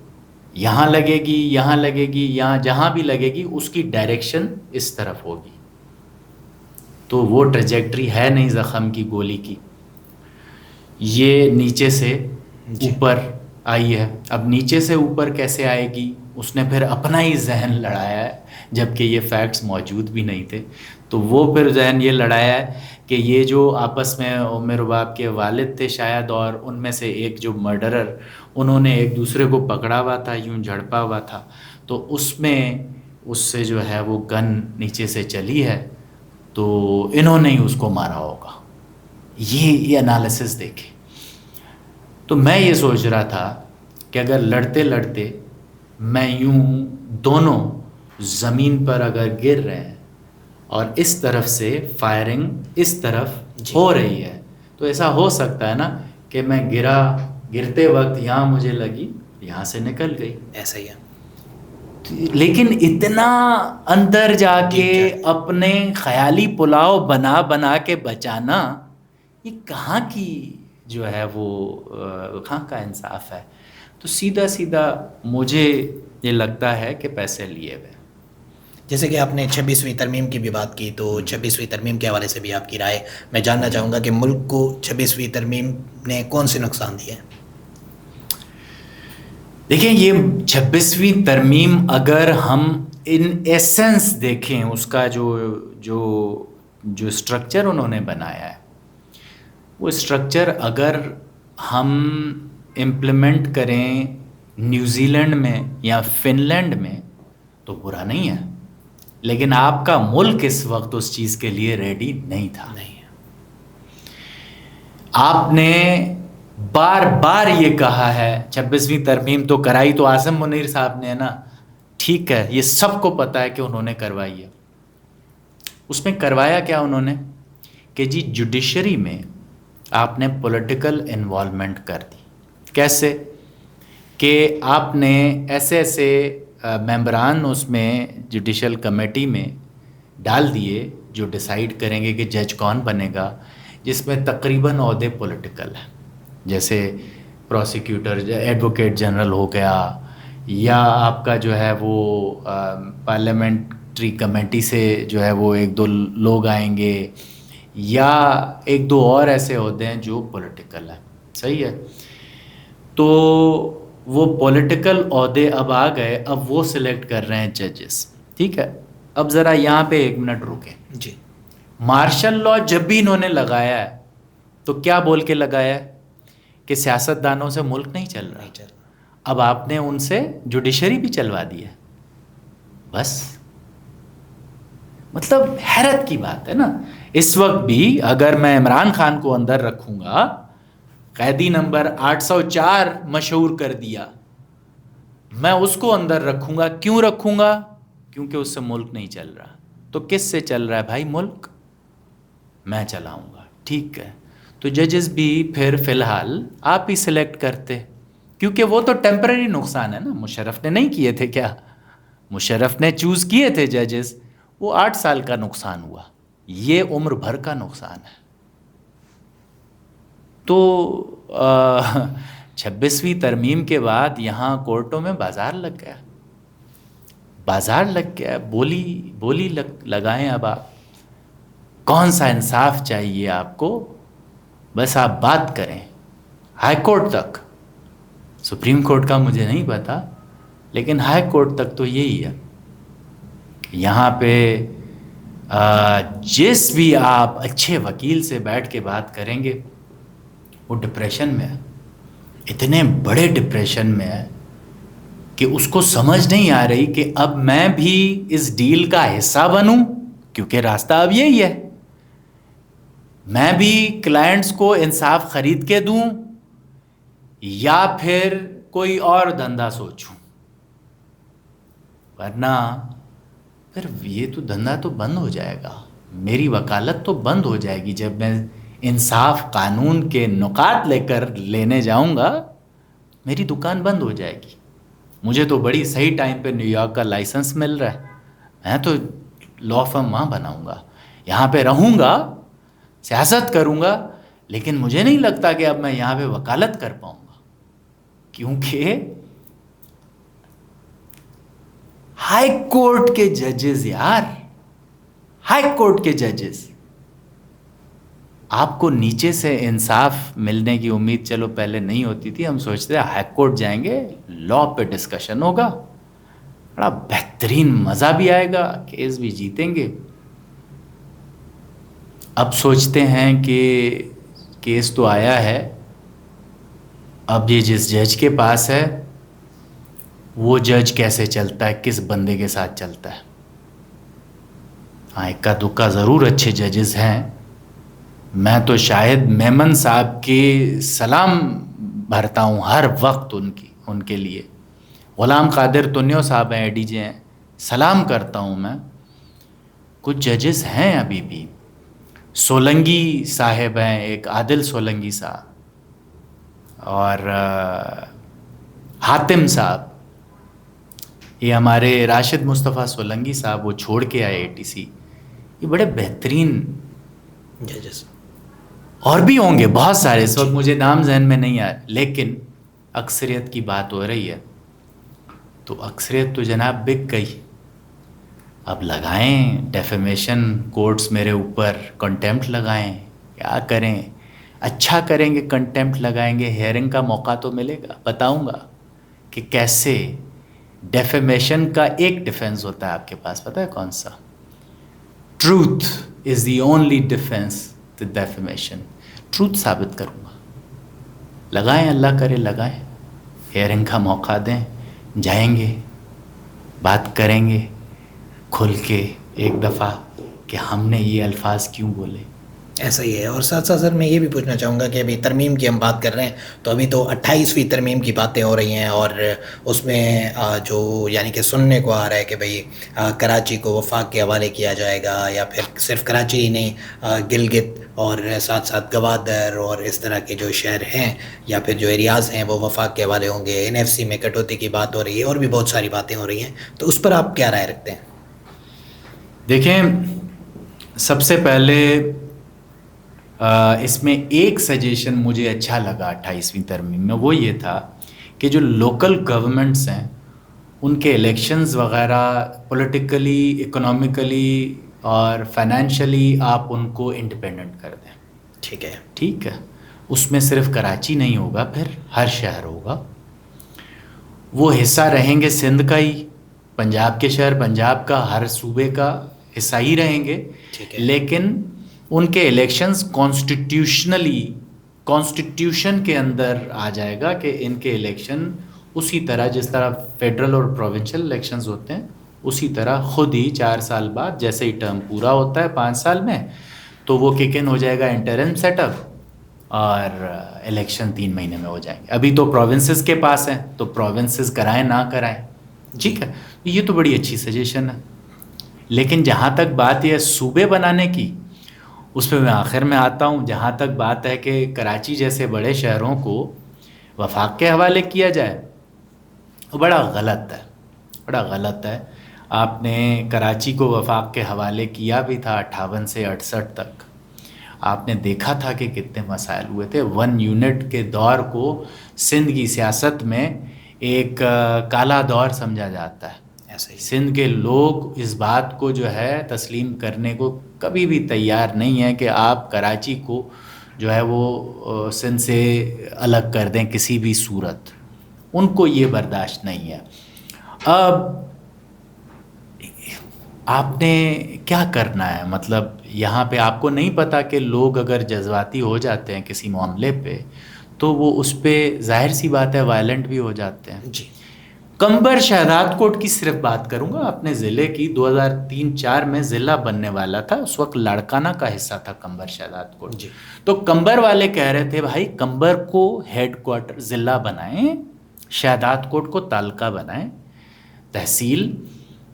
یہاں لگے گی، یہاں لگے گی، یہاں جہاں بھی لگے گی اس کی ڈائریکشن اس طرف ہوگی. تو وہ ٹریجیکٹری ہے نہیں زخم کی گولی کی. یہ نیچے سے اوپر آئی ہے. اب نیچے سے اوپر کیسے آئے گی؟ اس نے پھر اپنا ہی ذہن لڑایا ہے، جبکہ یہ فیکٹس موجود بھی نہیں تھے. تو وہ پھر ذہن یہ لڑایا ہے کہ یہ جو آپس میں عمر رباب کے والد تھے شاید، اور ان میں سے ایک جو مرڈرر، انہوں نے ایک دوسرے کو پکڑا ہوا تھا، یوں جھڑپا ہوا تھا. تو اس میں اس سے جو ہے وہ گن نیچے سے چلی ہے، تو انہوں نے ہی اس کو مارا ہوگا. یہ انالیسس دیکھیں. تو میں یہ سوچ رہا تھا کہ اگر لڑتے لڑتے میں یوں دونوں زمین پر اگر گر رہے ہیں اور اس طرف سے فائرنگ اس طرف ہو رہی ہے، تو ایسا ہو سکتا ہے نا کہ میں گرتے وقت یہاں مجھے لگی، یہاں سے نکل گئی. ایسا ہی ہے. لیکن اتنا اندر جا کے اپنے خیالی پلاؤ بنا بنا کے بچانا، یہ کہاں کی جو ہے وہ کہاں کا انصاف ہے؟ تو سیدھا سیدھا مجھے یہ لگتا ہے کہ پیسے لیے ہوئے. جیسے کہ آپ نے 26ویں ترمیم کی بھی بات کی، تو 26ویں ترمیم کے حوالے سے بھی آپ کی رائے میں جاننا چاہوں گا کہ ملک کو 26ویں ترمیم نے کون سے نقصان دیے ہیں؟ دیکھیں، یہ 26ویں ترمیم اگر ہم ان ایسنس دیکھیں، اس کا جو اسٹرکچر انہوں نے بنایا ہے، وہ اسٹرکچر اگر ہم امپلیمنٹ کریں نیوزی لینڈ میں یا فن لینڈ میں تو برا نہیں ہے. لیکن آپ کا ملک اس وقت اس چیز کے لیے ریڈی نہیں تھا. آپ نے بار بار یہ کہا ہے 26ویں ترمیم تو کرائی تو اعظم منیر صاحب نے ہے نا. ٹھیک ہے، یہ سب کو پتہ ہے کہ انہوں نے کروائی ہے. اس میں کروایا کیا انہوں نے کہ جی جوڈیشری میں آپ نے پولیٹیکل انوالومنٹ کر دی. کیسے کہ آپ نے ایسے ایسے ممبران اس میں جوڈیشل کمیٹی میں ڈال دیے جو ڈیسائیڈ کریں گے کہ جج کون بنے گا، جس میں تقریباً عہدے پولیٹیکل ہیں، جیسے پروسیکیوٹر ایڈوکیٹ جنرل ہو گیا، یا آپ کا جو ہے وہ پارلیمنٹری کمیٹی سے جو ہے وہ 1-2 لوگ آئیں گے، یا 1-2 اور ایسے عہدے ہیں جو پولیٹیکل ہیں. صحیح ہے. تو وہ پولیٹیکل عہدے اب آ گئے، اب وہ سلیکٹ کر رہے ہیں ججز. ٹھیک ہے. اب ذرا یہاں پہ 1 منٹ رکیں. جی. مارشل لاء جب بھی انہوں نے لگایا ہے تو کیا بول کے لگایا ہے کہ سیاستدانوں سے ملک نہیں چل رہا. اب آپ نے ان سے جوڈیشری بھی چلوا دی ہے. بس مطلب حیرت کی بات ہے نا. اس وقت بھی اگر میں عمران خان کو اندر رکھوں گا، قیدی نمبر 804 مشہور کر دیا، میں اس کو اندر رکھوں گا. کیوں رکھوں گا؟ کیونکہ اس سے ملک نہیں چل رہا. تو کس سے چل رہا ہے بھائی ملک؟ میں چلاؤں گا. ٹھیک ہے. تو ججز بھی پھر فی الحال آپ ہی سلیکٹ کرتے، کیونکہ وہ تو ٹیمپرری نقصان ہے نا. مشرف نے نہیں کیے تھے کیا؟ مشرف نے چوز کیے تھے ججز، وہ 8 سال کا نقصان ہوا. یہ عمر بھر کا نقصان ہے. تو 26ویں ترمیم کے بعد یہاں کورٹوں میں بازار لگ گیا. بازار لگ گیا. بولی لگائیں. اب آپ کون سا انصاف چاہیے آپ کو؟ بس آپ بات کریں ہائی کورٹ تک. سپریم کورٹ کا مجھے نہیں پتا، لیکن ہائی کورٹ تک تو یہی ہے. یہاں پہ جس بھی آپ اچھے وکیل سے بیٹھ کے بات کریں گے وہ ڈپریشن میں ہے. اتنے بڑے ڈپریشن میں ہے کہ اس کو سمجھ نہیں آ رہی کہ اب میں بھی اس ڈیل کا حصہ بنوں، کیونکہ راستہ اب یہی ہے. میں بھی کلائنٹس کو انصاف خرید کے دوں یا پھر کوئی اور دھندا سوچوں، ورنہ پھر یہ تو دھندا تو بند ہو جائے گا. میری وکالت تو بند ہو جائے گی. جب میں انصاف قانون کے نکات لے کر لینے جاؤں گا، میری دکان بند ہو جائے گی. مجھے تو بڑی صحیح ٹائم پہ نیو یارک کا لائسنس مل رہا ہے. میں تو لا فرم وہاں بناؤں گا، یہاں پہ رہوں گا، سیاست کروں گا، لیکن مجھے نہیں لگتا کہ اب میں یہاں پہ وکالت کر پاؤں گا، کیونکہ ہائی کورٹ کے ججز یار، ہائی کورٹ کے ججز. آپ کو نیچے سے انصاف ملنے کی امید چلو پہلے نہیں ہوتی تھی. ہم سوچتے ہیں ہائی کورٹ جائیں گے، لا پہ ڈسکشن ہوگا، بڑا بہترین مزہ بھی آئے گا، کیس بھی جیتیں گے. اب سوچتے ہیں کہ کیس تو آیا ہے، اب یہ جس جج کے پاس ہے وہ جج کیسے چلتا ہے، کس بندے کے ساتھ چلتا ہے. ہاں اکا دکا ضرور اچھے ججز ہیں. میں تو شاہد میمن صاحب کی سلام بھرتا ہوں ہر وقت ان کے لیے. غلام قادر تنیو صاحب ہیں، ADJ ہیں، سلام کرتا ہوں میں. کچھ ججز ہیں ابھی بھی. سولنگی صاحب ہیں، ایک عادل سولنگی صاحب، اور حاتم صاحب. یہ ہمارے راشد مصطفیٰ سولنگی صاحب، وہ چھوڑ کے آئے ATC. یہ بڑے بہترین ججز. اور بھی ہوں گے بہت سارے، اس وقت مجھے نام ذہن میں نہیں آئے، لیکن اکثریت کی بات ہو رہی ہے. تو اکثریت تو جناب بک گئی. اب لگائیں ڈیفیمیشن کورٹس میرے اوپر، کنٹیمپٹ لگائیں، کیا کریں؟ اچھا کریں گے کنٹیمپٹ لگائیں گے، ہیئرنگ کا موقع تو ملے گا، بتاؤں گا کہ کیسے. ڈیفیمیشن کا ایک ڈیفینس ہوتا ہے آپ کے پاس، پتہ ہے کون سا؟ Truth is the only defence to defamation. Truth ثابت کروں گا. لگائیں، اللہ کرے لگائیں، ہیئرنگ کا موقع دیں، جائیں گے، بات کریں گے کھل کے ایک دفعہ کہ ہم نے یہ الفاظ کیوں بولے. ایسا ہی ہے. اور ساتھ ساتھ سر میں یہ بھی پوچھنا چاہوں گا کہ ابھی ترمیم کی ہم بات کر رہے ہیں تو ابھی تو 28ویں ترمیم کی باتیں ہو رہی ہیں اور اس میں جو یعنی کہ سننے کو آ رہا ہے کہ بھئی کراچی کو وفاق کے حوالے کیا جائے گا یا پھر صرف کراچی ہی نہیں گلگت اور ساتھ ساتھ گوادر اور اس طرح کے جو شہر ہیں یا پھر جو ایریاز ہیں وہ وفاق کے حوالے ہوں گے. NFC میں کٹوتی کی بات ہو رہی ہے اور بھی بہت ساری باتیں ہو رہی ہیں, تو اس پر آپ کیا رائے رکھتے ہیں؟ دیکھیں, سب سے پہلے اس میں ایک سجیشن مجھے اچھا لگا 28ویں ترمیم میں, وہ یہ تھا کہ جو لوکل گورنمنٹس ہیں ان کے الیکشنز وغیرہ پولیٹیکلی, اکنامکلی اور فائنینشلی آپ ان کو انڈیپینڈنٹ کر دیں. ٹھیک ہے. ٹھیک ہے, اس میں صرف کراچی نہیں ہوگا, پھر ہر شہر ہوگا. وہ حصہ رہیں گے سندھ کا ہی, پنجاب کے شہر پنجاب کا, ہر صوبے کا حصہ ہی رہیں گے. ٹھیک ہے. لیکن ان کے الیکشنز کانسٹیٹیوشن کے اندر آ جائے گا کہ ان کے الیکشن اسی طرح جس طرح فیڈرل اور پروونشل الیکشنز ہوتے ہیں اسی طرح خود ہی 4 سال بعد جیسے ہی ٹرم پورا ہوتا ہے 5 سال میں تو وہ کک ان ہو جائے گا انٹرم سیٹ اپ اور الیکشن 3 مہینے میں ہو جائیں گے. ابھی تو پروونسز کے پاس ہیں تو پروونسز کرائیں نہ کرائیں. ٹھیک ہے, یہ تو بڑی اچھی سجیشن ہے. لیکن جہاں تک بات یہ صوبے بنانے کی, اس پہ میں آخر میں آتا ہوں. جہاں تک بات ہے کہ کراچی جیسے بڑے شہروں کو وفاق کے حوالے کیا جائے, وہ بڑا غلط ہے, بڑا غلط ہے. آپ نے کراچی کو وفاق کے حوالے کیا بھی تھا 58 سے 68 تک. آپ نے دیکھا تھا کہ کتنے مسائل ہوئے تھے. 1 یونٹ کے دور کو سندھ کی سیاست میں ایک کالا دور سمجھا جاتا ہے. سندھ کے لوگ اس بات کو جو ہے تسلیم کرنے کو کبھی بھی تیار نہیں ہے کہ آپ کراچی کو جو ہے وہ سندھ سے الگ کر دیں کسی بھی صورت. ان کو یہ برداشت نہیں ہے. اب آپ نے کیا کرنا ہے, مطلب یہاں پہ آپ کو نہیں پتا کہ لوگ اگر جذباتی ہو جاتے ہیں کسی معاملے پہ تو وہ اس پہ ظاہر سی بات ہے وائلنٹ بھی ہو جاتے ہیں. جی. کمبر شہزاد کوٹ کی صرف بات کروں گا اپنے ضلع کی. 2003-04 میں ضلع بننے والا تھا, اس وقت لاڑکانہ کا حصہ تھا کمبر شہزاد کوٹ. جی. تو کمبر والے کہہ رہے تھے بھائی کمبر کو ہیڈ کوارٹر ضلع بنائیں, شہزاد کوٹ کو تعلقہ بنائیں, تحصیل.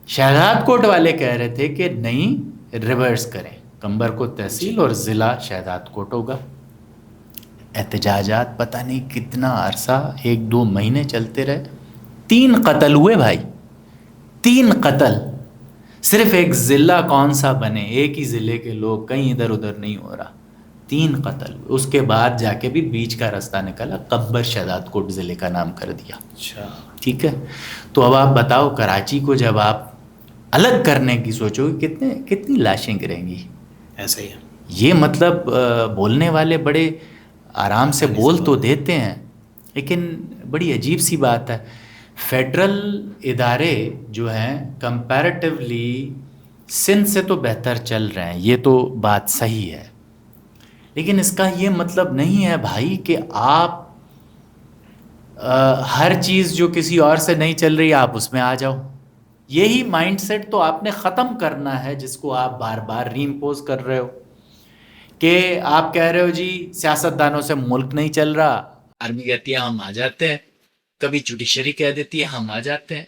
شہزاد کوٹ والے کہہ رہے تھے کہ نہیں, ریورس کریں, کمبر کو تحصیل اور ضلع شہزاد کوٹ ہوگا. احتجاجات پتہ نہیں کتنا عرصہ, 1-2 مہینے چلتے رہے. 3 قتل ہوئے بھائی, 3 قتل. صرف ایک ضلع کون سا بنے, ایک ہی ضلع کے لوگ, کہیں ادھر ادھر نہیں ہو رہا. 3 قتل ہوئے. اس کے بعد جا کے بھی بیچ کا رستہ نکلا, کمبر شہزاد کوٹ ضلع کا نام کر دیا. اچھا. ٹھیک ہے. تو اب آپ بتاؤ کراچی کو جب آپ الگ کرنے کی سوچو کتنی لاشیں گریں گی. ایسا ہی ہے. یہ مطلب بولنے والے بڑے آرام سے بول تو دیتے ہیں لیکن بڑی عجیب سی بات ہے. فیڈرل ادارے جو ہیں کمپیریٹیولی سندھ سے تو بہتر چل رہے ہیں, یہ تو بات صحیح ہے. لیکن اس کا یہ مطلب نہیں ہے بھائی کہ آپ ہر چیز جو کسی اور سے نہیں چل رہی آپ اس میں آ جاؤ. یہی مائنڈ سیٹ تو آپ نے ختم کرنا ہے جس کو آپ بار بار ری امپوز کر رہے ہو کہ آپ کہہ رہے ہو جی سیاستدانوں سے ملک نہیں چل رہا, آرمی کہتی ہے ہم آ جاتے ہیں, کبھی جوڈیشری کہہ دیتی ہے ہم آ جاتے ہیں,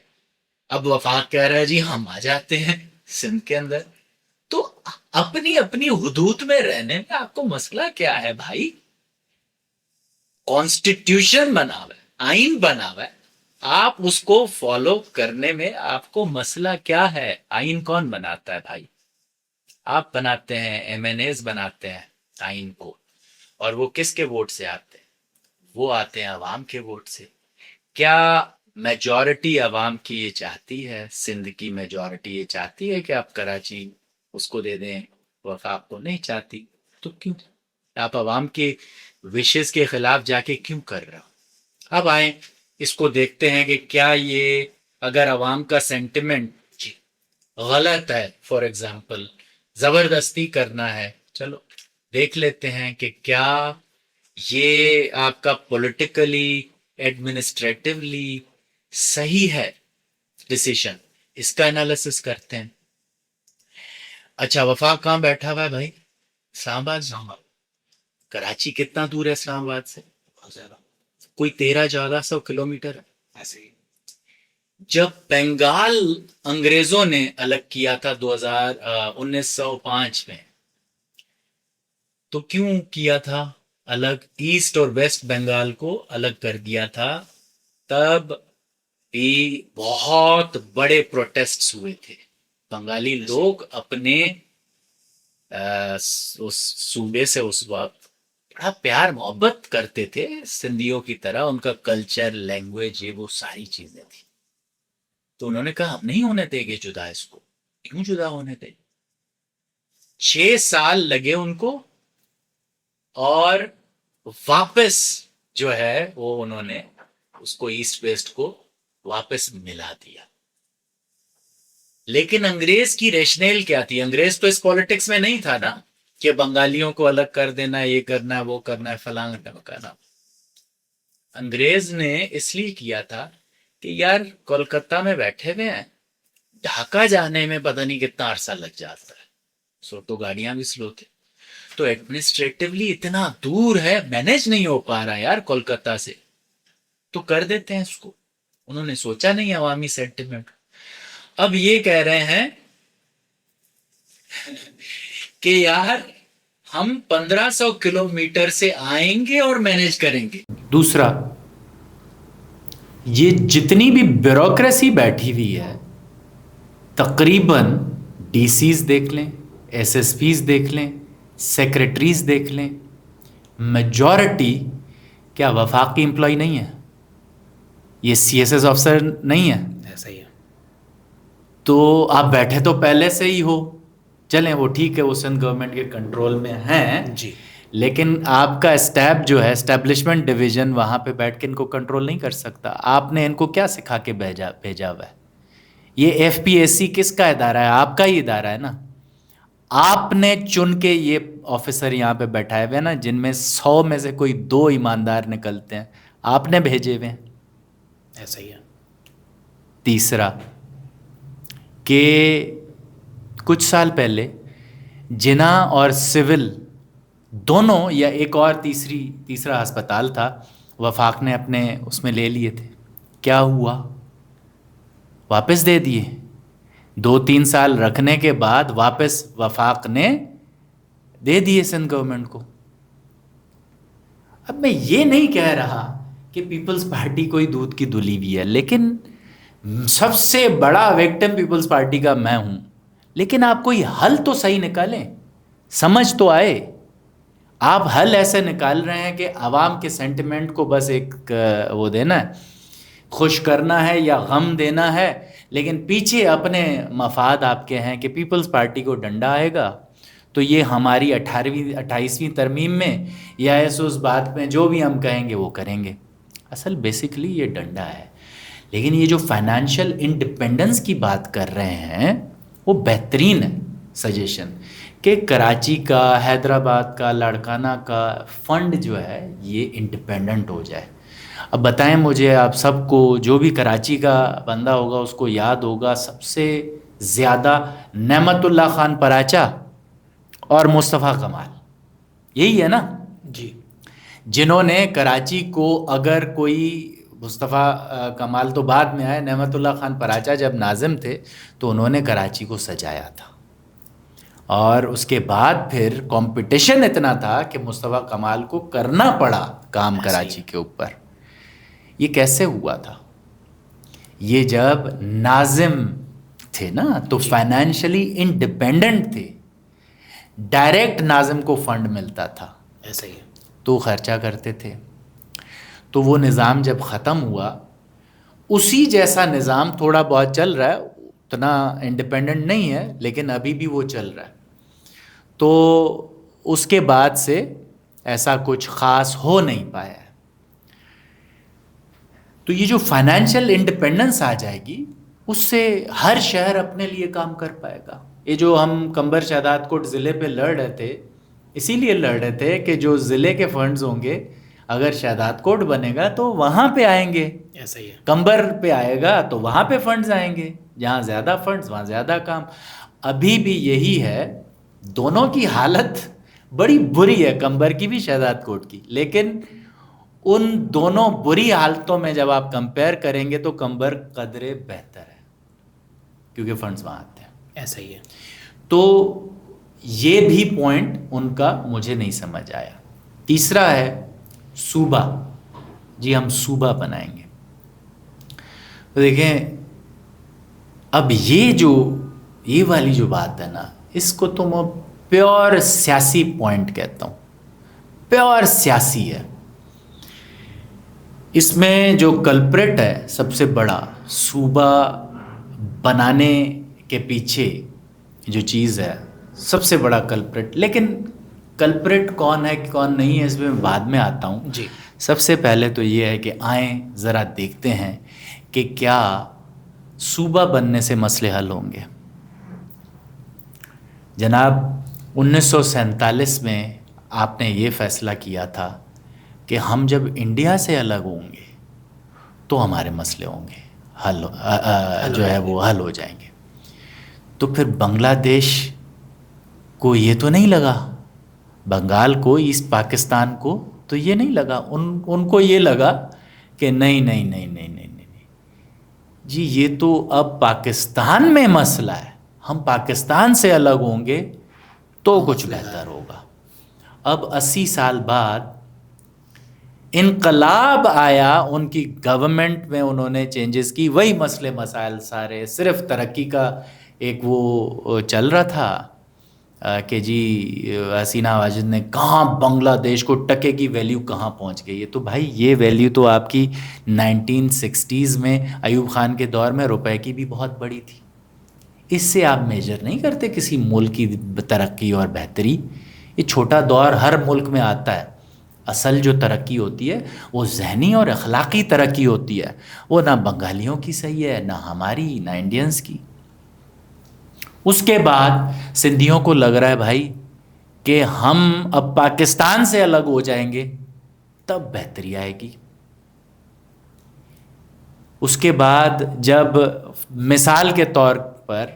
اب وفاق کہہ رہا ہے جی ہم آ جاتے ہیں سندھ کے اندر. تو اپنی حدود میں رہنے میں آپ کو مسئلہ کیا ہے بھائی؟ کانسٹیٹیوشن بنا ہوا ہے, آئین بنا ہوا ہے, آپ اس کو فالو کرنے میں آپ کو مسئلہ کیا ہے؟ آئین کون بناتا ہے بھائی؟ آپ بناتے ہیں, MNAs بناتے ہیں آئین کو, اور وہ کس کے ووٹ سے آتے ہیں؟ وہ آتے ہیں عوام کے ووٹ سے. کیا میجورٹی عوام کی یہ چاہتی ہے, سندھ کی میجورٹی یہ چاہتی ہے کہ آپ کراچی اس کو دے دیں؟ وفاق کو نہیں چاہتی. تو کیوں آپ عوام کے وشز کے خلاف جا کے کیوں کر رہے ہو؟ اب آئیں اس کو دیکھتے ہیں کہ کیا یہ اگر عوام کا سینٹیمنٹ غلط ہے, فار ایگزامپل زبردستی کرنا ہے, چلو دیکھ لیتے ہیں کہ کیا یہ آپ کا پولیٹیکلی ایڈمنسٹریٹولی صحیح ہے ڈیسیشن. اس کا انالیسس کرتے ہیں. اچھا وفاق کہاں بیٹھا ہوا ہے بھائی؟ اسلام آباد کراچی کتنا دور ہے اسلام آباد سے؟ بہت زیادہ. کوئی 1300-1400 کلومیٹر ہے. ایسے ہی. جب بنگال انگریزوں نے الگ کیا تھا 1905 میں، تو کیوں کیا تھا الگ؟ ایسٹ اور ویسٹ بنگال کو الگ کر دیا تھا. تب بھی بہت بڑے پروٹیسٹس ہوئے تھے. بنگالی لوگ اپنے اس صوبے سے اس وقت بڑا پیار محبت کرتے تھے سندھیوں کی طرح. ان کا کلچر، لینگویج، یہ وہ ساری چیزیں تھیں. تو انہوں نے کہا ہم نہیں ہونے دیں گے جدا اس کو. کیوں جدا ہونے دیں؟ 6 سال لگے ان کو، اور واپس جو ہے وہ انہوں نے اس کو ایسٹ ویسٹ کو واپس ملا دیا. لیکن انگریز کی ریشنیل کیا تھی؟ انگریز تو اس پالیٹکس میں نہیں تھا نا کہ بنگالیوں کو الگ کر دینا، یہ کرنا ہے، وہ کرنا ہے، فلاں کرنا. انگریز نے اس لیے کیا تھا کہ یار کولکتہ میں بیٹھے ہوئے ہیں، ڈھاکہ جانے میں پتہ نہیں کتنا عرصہ لگ جاتا ہے. تو گاڑیاں بھی سلو تھے، تو ایڈمنسٹریٹولی اتنا دور ہے، مینیج نہیں ہو پا رہا یار کولکتہ سے، تو کر دیتے ہیں اس کو. انہوں نے سوچا نہیں عوامی سینٹیمنٹ. اب یہ کہہ رہے ہیں کہ یار ہم 1500 کلومیٹر سے آئیں گے اور مینیج کریں گے. دوسرا، یہ جتنی بھی بیوروکریسی بیٹھی ہوئی ہے، تقریباً ڈی سیز دیکھ لیں، ایس ایس پیز دیکھ لیں، سیکریٹریز دیکھ لیں، میجورٹی کیا وفاقی امپلائی نہیں ہے؟ یہ سی ایس ایس آفیسر نہیں ہے؟ ایسا ہی ہے. تو آپ بیٹھے تو پہلے سے ہی ہو. چلیں وہ ٹھیک ہے، وہ سندھ گورنمنٹ کے کنٹرول میں ہیں جی. لیکن آپ کا اسٹیپ جو ہے اسٹیبلشمنٹ ڈویژن وہاں پہ بیٹھ کے ان کو کنٹرول نہیں کر سکتا. آپ نے ان کو کیا سکھا کے بھیجا ہوا ہے؟ یہ ایف پی ایس سی کس کا ادارہ ہے؟ آپ کا ہی ادارہ ہے نا. آپ نے چن کے یہ آفیسر یہاں پہ بیٹھائے ہوئے ہیں نا، جن میں 100 میں سے کوئی 2 ایماندار نکلتے ہیں، آپ نے بھیجے ہوئے ہیں. ایسا ہی ہے. تیسرا کہ کچھ سال پہلے جنا اور سول دونوں، یا ایک اور تیسرا ہسپتال تھا، وفاق نے اپنے اس میں لے لیے تھے. کیا ہوا؟ واپس دے دیے. 2-3 سال رکھنے کے بعد واپس وفاق نے دے دیے سندھ گورنمنٹ کو. اب میں یہ نہیں کہہ رہا کہ پیپلز پارٹی کوئی دودھ کی دھلی ہوئی ہے، لیکن سب سے بڑا وکٹم پیپلز پارٹی کا میں ہوں. لیکن آپ کوئی حل تو صحیح نکالیں، سمجھ تو آئے. آپ حل ایسے نکال رہے ہیں کہ عوام کے سینٹیمنٹ کو بس ایک وہ دینا ہے، خوش کرنا ہے یا غم دینا ہے، لیکن پیچھے اپنے مفاد آپ کے ہیں کہ پیپلز پارٹی کو ڈنڈا آئے گا تو یہ ہماری 28ویں ترمیم میں یا اس بات میں جو بھی ہم کہیں گے وہ کریں گے. اصل بیسیکلی یہ ڈنڈا ہے. لیکن یہ جو فائنانشیل انڈیپینڈنس کی بات کر رہے ہیں وہ بہترین ہے سجیشن کہ کراچی کا، حیدرآباد کا، لاڑکانہ کا فنڈ جو ہے یہ انڈیپینڈنٹ ہو جائے. اب بتائیں مجھے، آپ سب کو، جو بھی کراچی کا بندہ ہوگا اس کو یاد ہوگا سب سے زیادہ نعمت اللہ خان پراچا اور مصطفیٰ کمال، یہی ہے نا جی. جنہوں نے کراچی کو، اگر کوئی، مصطفیٰ کمال تو بعد میں آئے، نعمت اللہ خان پراچا جب ناظم تھے تو انہوں نے کراچی کو سجایا تھا. اور اس کے بعد پھر کمپٹیشن اتنا تھا کہ مصطفیٰ کمال کو کرنا پڑا کام کراچی کے اوپر. یہ کیسے ہوا تھا؟ یہ جب ناظم تھے نا تو فائنینشلی انڈیپینڈنٹ تھے، ڈائریکٹ ناظم کو فنڈ ملتا تھا، ایسا ہی ہے. تو خرچہ کرتے تھے. تو وہ نظام جب ختم ہوا، اسی جیسا نظام تھوڑا بہت چل رہا ہے، اتنا انڈیپینڈنٹ نہیں ہے لیکن ابھی بھی وہ چل رہا ہے. تو اس کے بعد سے ایسا کچھ خاص ہو نہیں پایا ہے. تو یہ جو فائنینشیل انڈیپینڈنس آ جائے گی، اس سے ہر شہر اپنے لیے کام کر پائے گا. یہ جو ہم کمبر شہداد کوٹ ضلع پہ لڑ رہے تھے، اسی لیے لڑ رہے تھے کہ جو ضلع کے فنڈز ہوں گے، اگر شہداد کوٹ بنے گا تو وہاں پہ آئیں گے. ایسا ہی ہے. کمبر پہ آئے گا تو وہاں پہ فنڈز آئیں گے، جہاں زیادہ فنڈز وہاں زیادہ کام. ابھی بھی یہی ہے. دونوں کی حالت بڑی بری ہے قمبر کی بھی شہزاد کوٹ کی، لیکن ان دونوں بری حالتوں میں جب آپ کمپیئر کریں گے تو قمبر قدرے بہتر ہے، کیونکہ فنڈز وہاں آتے ہیں. ایسا ہی ہے. تو یہ بھی پوائنٹ ان کا مجھے نہیں سمجھ آیا. تیسرا ہے صوبہ. جی ہم صوبہ بنائیں گے. تو دیکھیں اب یہ والی جو بات ہے نا، اس کو تو میں پیور سیاسی پوائنٹ کہتا ہوں، پیور سیاسی ہے. اس میں جو کلپریٹ ہے سب سے بڑا صوبہ بنانے کے پیچھے جو چیز ہے سب سے بڑا کلپریٹ، لیکن کلپریٹ کون ہے کون نہیں ہے اس میں بعد میں آتا ہوں. جی سب سے پہلے تو یہ ہے کہ آئیں ذرا دیکھتے ہیں کہ کیا صوبہ بننے سے مسئلے حل ہوں گے. جناب 1947 میں آپ نے یہ فیصلہ کیا تھا کہ ہم جب انڈیا سے الگ ہوں گے تو ہمارے مسئلے ہوں گے جو ہے وہ حل ہو جائیں گے. تو پھر بنگلہ دیش کو یہ تو نہیں لگا، بنگال کو، ایسٹ پاکستان کو تو یہ نہیں لگا، ان کو یہ لگا کہ نہیں نہیں نہیں نہیں نہیں نہیں جی یہ تو اب پاکستان میں مسئلہ ہے، ہم پاکستان سے الگ ہوں گے تو کچھ بہتر ہوگا. اب 80 سال بعد انقلاب آیا، ان کی گورنمنٹ میں انہوں نے چینجز کی، وہی مسئلے مسائل سارے، صرف ترقی کا ایک وہ چل رہا تھا کہ جی حسینہ واجد نے کہاں بنگلہ دیش کو ٹکے کی ویلیو کہاں پہنچ گئی ہے. تو بھائی یہ ویلیو تو آپ کی 1960s میں ایوب خان کے دور میں روپے کی بھی بہت بڑی تھی. اس سے آپ میجر نہیں کرتے کسی ملک کی ترقی اور بہتری. یہ چھوٹا دور ہر ملک میں آتا ہے. اصل جو ترقی ہوتی ہے وہ ذہنی اور اخلاقی ترقی ہوتی ہے، وہ نہ بنگالیوں کی صحیح ہے، نہ ہماری، نہ انڈینز کی. اس کے بعد سندھیوں کو لگ رہا ہے بھائی کہ ہم اب پاکستان سے الگ ہو جائیں گے تب بہتری آئے گی. اس کے بعد جب مثال کے طور پر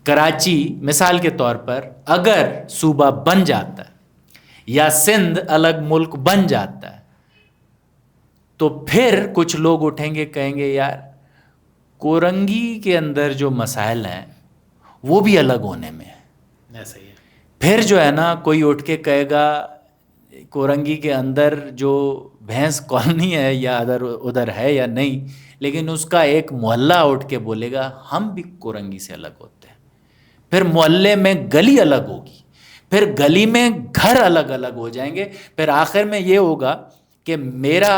کراچی مثال کے طور پر اگر صوبہ بن جاتا ہے یا سندھ الگ ملک بن جاتا ہے تو پھر کچھ لوگ اٹھیں گے کہیں گے یار کورنگی کے اندر جو مسائل ہیں وہ بھی الگ ہونے میں ہے. ایسا ہی ہے. پھر جو ہے نا کوئی اٹھ کے کہے گا کورنگی کے اندر جو بھینس کالونی ہے یا ادھر ہے یا نہیں، لیکن اس کا ایک محلہ اٹھ کے بولے گا ہم بھی کورنگی سے الگ ہوتے ہیں. پھر محلے میں گلی الگ ہوگی، پھر گلی میں گھر الگ الگ ہو جائیں گے، پھر آخر میں یہ ہوگا کہ میرا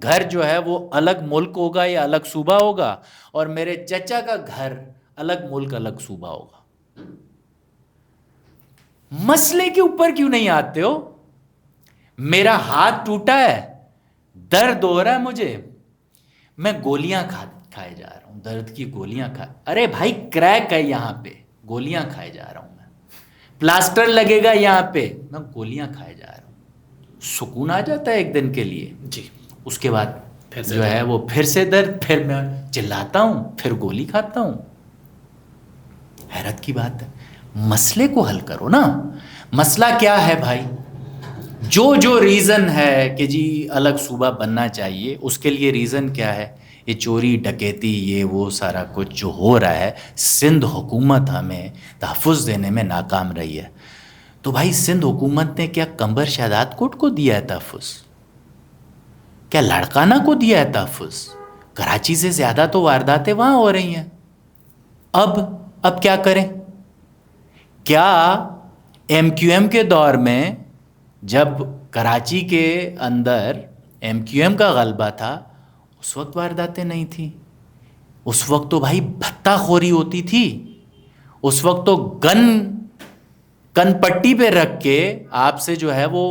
گھر جو ہے وہ الگ ملک ہوگا یا الگ صوبہ ہوگا، اور میرے چچا کا گھر الگ ملک الگ صوبہ ہوگا. مسئلے کے اوپر کیوں نہیں آتے ہو؟ میرا ہاتھ ٹوٹا ہے، درد ہو رہا ہے مجھے، میں گولیاں کھائے جا رہا ہوں، درد کی گولیاں ارے بھائی کریک ہے یہاں پہ، گولیاں کھائے جا رہا ہوں میں. پلاسٹر لگے گا یہاں پہ، میں گولیاں کھائے جا رہا ہوں. سکون آ جاتا ہے ایک دن کے لیے. جی اس کے بعد جو ہے وہ پھر سے درد، پھر میں چلاتا ہوں، پھر گولی کھاتا ہوں. حیرت کی بات ہے. مسئلے کو حل کرو نا. مسئلہ کیا ہے بھائی؟ جو ریزن ہے کہ جی الگ صوبہ بننا چاہیے، اس کے لیے ریزن کیا ہے؟ یہ چوری ڈکیتی یہ وہ سارا کچھ جو ہو رہا ہے، سندھ حکومت ہمیں تحفظ دینے میں ناکام رہی ہے. تو بھائی سندھ حکومت نے کیا قمبر شہزاد کوٹ کو دیا ہے تحفظ؟ کیا لاڑکانہ کو دیا ہے تحفظ؟ کراچی سے زیادہ تو وارداتیں وہاں ہو رہی ہیں. اب کیا کریں؟ کیا ایم کیو ایم کے دور میں جب کراچی کے اندر ایم کیو ایم کا غلبہ تھا اس وقت وارداتیں نہیں تھیں؟ اس وقت تو بھائی بھتہ خوری ہوتی تھی. اس وقت تو کن پٹی پہ رکھ کے آپ سے جو ہے وہ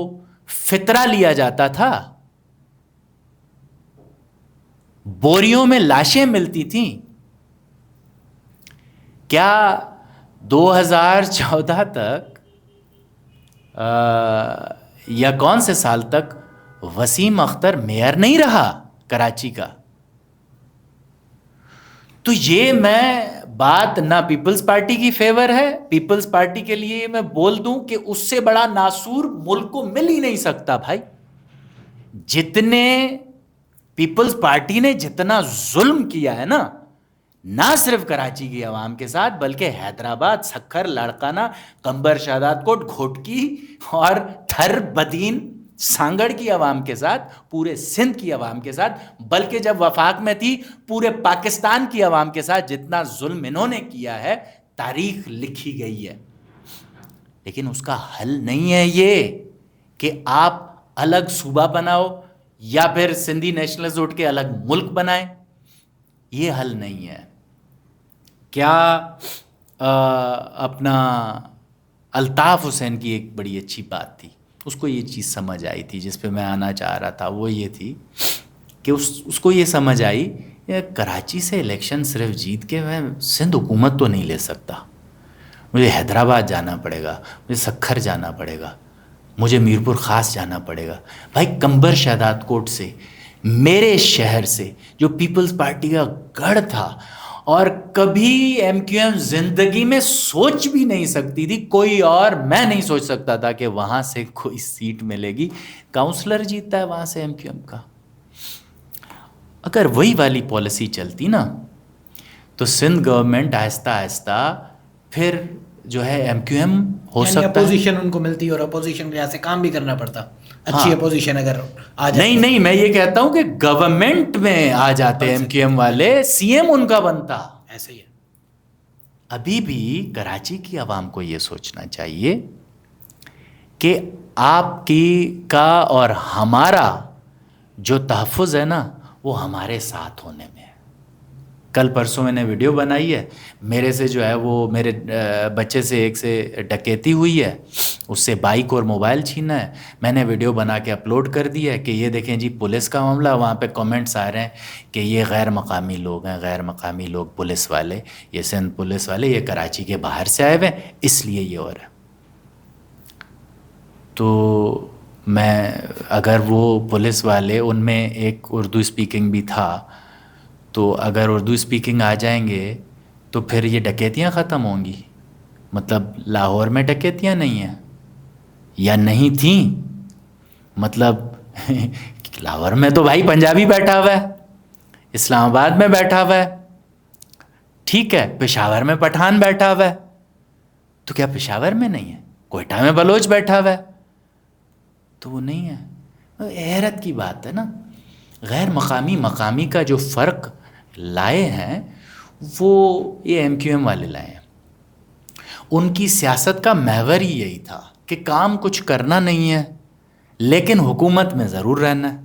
فطرہ لیا جاتا تھا. بوریوں میں لاشیں ملتی تھیں. کیا 2014 تک یا کون سے سال تک وسیم اختر میئر نہیں رہا کراچی کا؟ تو یہ میں بات نہ پیپلز پارٹی کی فیور ہے، پیپلز پارٹی کے لیے میں بول دوں کہ اس سے بڑا ناسور ملک کو مل ہی نہیں سکتا بھائی. جتنے پیپلز پارٹی نے جتنا ظلم کیا ہے نا، نہ صرف کراچی کی عوام کے ساتھ بلکہ حیدرآباد، سکھر، لاڑکانہ، قمبر، شہداد کوٹ، گھوٹکی اور تھر، بدین، سانگڑ کی عوام کے ساتھ، پورے سندھ کی عوام کے ساتھ، بلکہ جب وفاق میں تھی پورے پاکستان کی عوام کے ساتھ جتنا ظلم انہوں نے کیا ہے، تاریخ لکھی گئی ہے. لیکن اس کا حل نہیں ہے یہ کہ آپ الگ صوبہ بناؤ یا پھر سندھی نیشنلز اٹھ کے الگ ملک بنائیں. یہ حل نہیں ہے. کیا اپنا الطاف حسین کی ایک بڑی اچھی بات تھی، اس کو یہ چیز سمجھ آئی تھی جس پہ میں آنا چاہ رہا تھا، وہ یہ تھی کہ اس کو یہ سمجھ آئی کہ کراچی سے الیکشن صرف جیت کے میں سندھ حکومت تو نہیں لے سکتا، مجھے حیدرآباد جانا پڑے گا، مجھے سکھر جانا پڑے گا، مجھے میرپور خاص جانا پڑے گا. بھائی قمبر، شہداد کوٹ سے، میرے شہر سے جو پیپلز پارٹی کا گڑھ تھا اور کبھی ایم کیو ایم زندگی میں سوچ بھی نہیں سکتی تھی، کوئی اور میں نہیں سوچ سکتا تھا کہ وہاں سے کوئی سیٹ ملے گی، کاؤنسلر جیتا ہے وہاں سے ایم کیو ایم کا. اگر وہی والی پالیسی چلتی نا تو سندھ گورنمنٹ آہستہ آہستہ پھر جو ہے ایم کیو ایم ہو یعنی سکتا ہے. اپوزیشن ان کو ملتی اور اپوزیشن کے لحاظ سے کام بھی کرنا پڑتا، اچھی اپوزیشن اگر آ جائے. نہیں، میں یہ کہتا ہوں کہ گورنمنٹ میں آ جاتے ایم کیو ایم والے، سی ایم ان کا بنتا. ایسے ہی ہے. ابھی بھی کراچی کی عوام کو یہ سوچنا چاہیے کہ آپ کی کا اور ہمارا جو تحفظ ہے نا وہ ہمارے ساتھ ہونے میں ہے. کل پرسوں میں نے ویڈیو بنائی ہے، میرے سے جو ہے وہ میرے بچے سے ایک سے ڈکیتی ہوئی ہے، اس سے بائک اور موبائل چھینا ہے. میں نے ویڈیو بنا کے اپلوڈ کر دی ہے کہ یہ دیکھیں جی پولیس کا معاملہ. وہاں پہ کامنٹس آ رہے ہیں کہ یہ غیر مقامی لوگ ہیں، غیر مقامی لوگ پولیس والے، یہ سندھ پولیس والے، یہ کراچی کے باہر سے آئے ہوئے ہیں اس لیے یہ ہو رہا ہے. تو میں اگر وہ پولیس والے، ان میں ایک اردو اسپیکنگ بھی تھا، تو اگر اردو اسپیکنگ آ جائیں گے تو پھر یہ ڈکیتیاں ختم ہوں گی. مطلب لاہور میں ڈکیتیاں نہیں ہیں یا نہیں تھیں، مطلب لاہور میں تو بھائی پنجابی بیٹھا ہوا ہے، اسلام آباد میں بیٹھا ہوا ہے، ٹھیک ہے، پشاور میں پٹھان بیٹھا ہوا ہے، تو کیا پشاور میں نہیں ہے؟ کوئٹہ میں بلوچ بیٹھا ہوا ہے، تو وہ نہیں ہے. حیرت کی بات ہے نا. غیر مقامی مقامی کا جو فرق لائے ہیں وہ یہ ایم کیو ایم والے لائے ہیں. ان کی سیاست کا محور ہی یہی تھا کہ کام کچھ کرنا نہیں ہے لیکن حکومت میں ضرور رہنا ہے.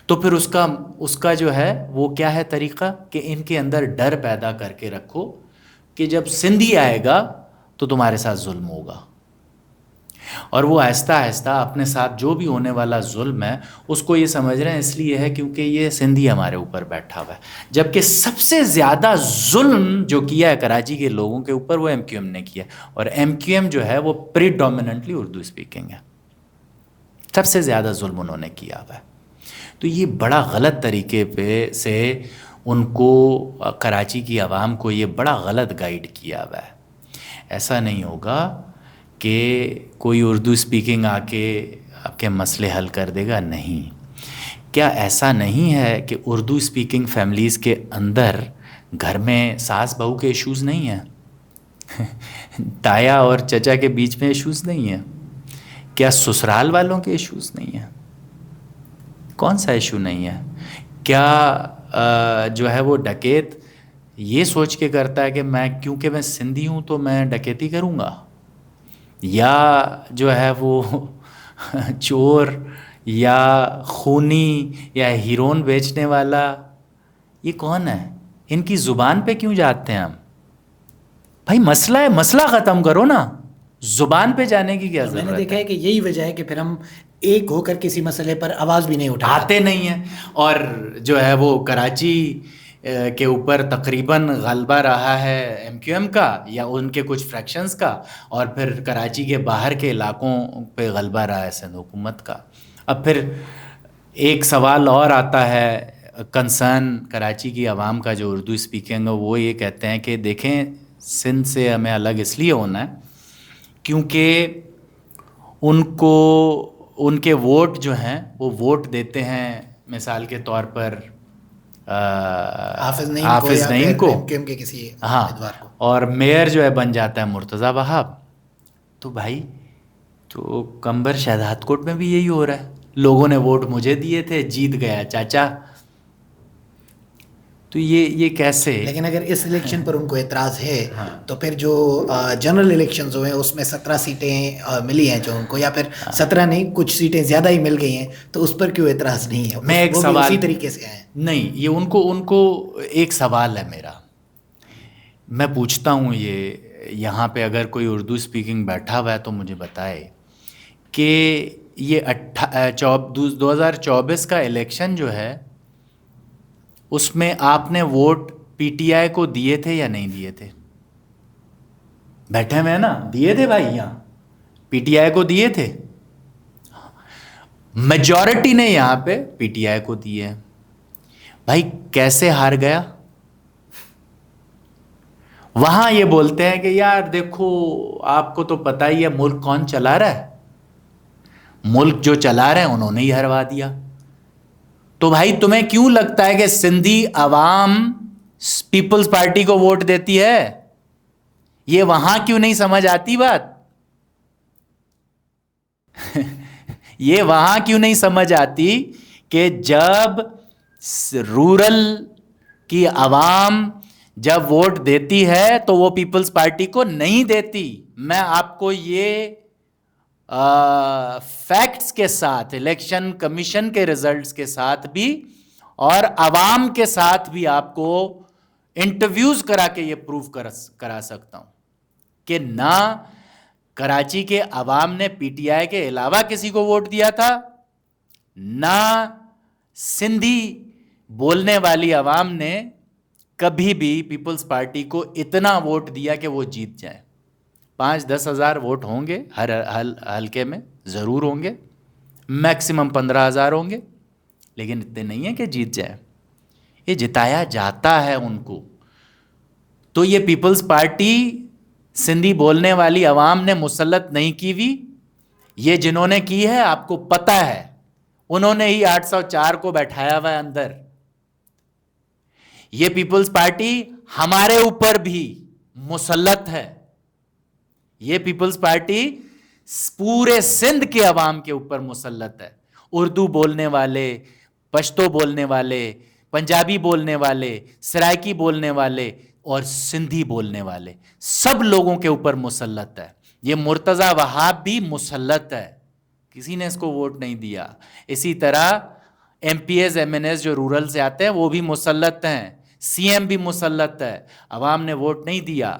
تو پھر اس کا جو ہے وہ کیا ہے طریقہ کہ ان کے اندر ڈر پیدا کر کے رکھو کہ جب سندھی آئے گا تو تمہارے ساتھ ظلم ہوگا. اور وہ آہستہ آہستہ اپنے ساتھ جو بھی ہونے والا ظلم ہے اس کو یہ سمجھ رہے ہیں اس لیے ہے کیونکہ یہ سندھی ہمارے اوپر بیٹھا ہوا ہے. جبکہ سب سے زیادہ ظلم جو کیا ہے کراچی کے لوگوں کے اوپر وہ ایم کیو ایم نے کیا ہے، اور ایم کیو ایم جو ہے وہ پریڈومیننٹلی اردو اسپیکنگ ہے. سب سے زیادہ ظلم انہوں نے کیا ہوا ہے. تو یہ بڑا غلط طریقے پہ سے ان کو، کراچی کی عوام کو یہ بڑا غلط گائیڈ کیا ہوا ہے. ایسا نہیں ہوگا کہ کوئی اردو اسپیکنگ آ کے آپ کے مسئلے حل کر دے گا. نہیں. کیا ایسا نہیں ہے کہ اردو اسپیکنگ فیملیز کے اندر گھر میں ساس بہو کے ایشوز نہیں ہیں؟ تایا اور چچا کے بیچ میں ایشوز نہیں ہیں؟ کیا سسرال والوں کے ایشوز نہیں ہیں؟ کون سا ایشو نہیں ہے؟ کیا جو ہے وہ ڈکیت یہ سوچ کے کرتا ہے کہ میں کیونکہ میں سندھی ہوں تو میں ڈکیتی کروں گا؟ یا جو ہے وہ چور یا خونی یا ہیرون بیچنے والا یہ کون ہے؟ ان کی زبان پہ کیوں جاتے ہیں ہم؟ بھائی مسئلہ ہے، مسئلہ ختم کرو نا، زبان پہ جانے کی کیا ضرورت ہے؟ میں نے دیکھا ہے کہ یہی وجہ ہے کہ پھر ہم ایک ہو کر کسی مسئلے پر آواز بھی نہیں اٹھاتے نہیں ہیں. اور جو ہے وہ کراچی کے اوپر تقریباً غلبہ رہا ہے ایم کیو ایم کا یا ان کے کچھ فریکشنز کا، اور پھر کراچی کے باہر کے علاقوں پہ غلبہ رہا ہے سندھ حکومت کا. اب پھر ایک سوال اور آتا ہے کنسرن کراچی کی عوام کا جو اردو اسپیکنگ ہے وہ یہ کہتے ہیں کہ دیکھیں سندھ سے ہمیں الگ اس لیے ہونا ہے کیونکہ ان کے ووٹ جو ہیں وہ ووٹ دیتے ہیں مثال کے طور پر حافظ نعیم کو کے کسی ہاں امیدوار کو، اور میئر جو ہے بن جاتا ہے مرتضیٰ وہاب. تو بھائی تو کمبر شہزاد کوٹ میں بھی یہی ہو رہا ہے, لوگوں نے ووٹ مجھے دیے تھے, جیت گیا چاچا. تو یہ کیسے؟ لیکن اگر اس الیکشن پر ان کو اعتراض ہے تو پھر جو جنرل الیکشنز ہوئے ہیں اس میں 17 سیٹیں ملی ہیں جو ان کو, یا پھر 17 نہیں کچھ سیٹیں زیادہ ہی مل گئی ہیں, تو اس پر کیوں اعتراض نہیں ہے؟ میں ایک وہ سوال اسی طریقے سے ہیں. نہیں, یہ ان کو ایک سوال ہے میرا, میں پوچھتا ہوں یہاں پہ اگر کوئی اردو اسپیکنگ بیٹھا ہوا ہے تو مجھے بتائے کہ یہ 2024 کا الیکشن جو ہے اس میں آپ نے ووٹ پی ٹی آئی کو دیے تھے یا نہیں دیے تھے؟ بیٹھے ہوئے نا, دیے تھے بھائی, یہاں پی ٹی آئی کو دیے تھے, میجورٹی نے یہاں پہ پی ٹی آئی کو دیے. بھائی کیسے ہار گیا؟ وہاں یہ بولتے ہیں کہ یار دیکھو آپ کو تو پتہ ہی ہے ملک کون چلا رہا ہے, ملک جو چلا رہے ہیں انہوں نے ہی ہروا دیا. تو بھائی تمہیں کیوں لگتا ہے کہ سندھی عوام پیپلز پارٹی کو ووٹ دیتی ہے؟ یہ وہاں کیوں نہیں سمجھ آتی بات؟ یہ وہاں کیوں نہیں سمجھ آتی کہ جب رورل کی عوام جب ووٹ دیتی ہے تو وہ پیپلز پارٹی کو نہیں دیتی. میں آپ کو یہ فیکٹس کے ساتھ, الیکشن کمیشن کے ریزلٹس کے ساتھ بھی اور عوام کے ساتھ بھی آپ کو انٹرویوز کرا کے یہ پروف کرا سکتا ہوں کہ نہ کراچی کے عوام نے پی ٹی آئی کے علاوہ کسی کو ووٹ دیا تھا, نہ سندھی بولنے والی عوام نے کبھی بھی پیپلز پارٹی کو اتنا ووٹ دیا کہ وہ جیت جائے. 5-10 ہزار ووٹ ہوں گے ہر حلقے میں, ضرور ہوں گے, میکسیمم 15,000 ہوں گے, لیکن اتنے نہیں ہیں کہ جیت جائے. یہ جتایا جاتا ہے ان کو. تو یہ پیپلز پارٹی سندھی بولنے والی عوام نے مسلط نہیں کی ہوئی, یہ جنہوں نے کی ہے آپ کو پتہ ہے, انہوں نے ہی 804 کو بیٹھایا ہوا ہے اندر. یہ پیپلز پارٹی ہمارے اوپر بھی مسلط ہے, یہ پیپلز پارٹی پورے سندھ کے عوام کے اوپر مسلط ہے. اردو بولنے والے, پشتو بولنے والے, پنجابی بولنے والے, سرائکی بولنے والے اور سندھی بولنے والے, سب لوگوں کے اوپر مسلط ہے. یہ مرتضیٰ وہاب بھی مسلط ہے, کسی نے اس کو ووٹ نہیں دیا. اسی طرح M P A's M N A's جو رورل سے آتے ہیں وہ بھی مسلط ہیں, سی ایم بھی مسلط ہے, عوام نے ووٹ نہیں دیا.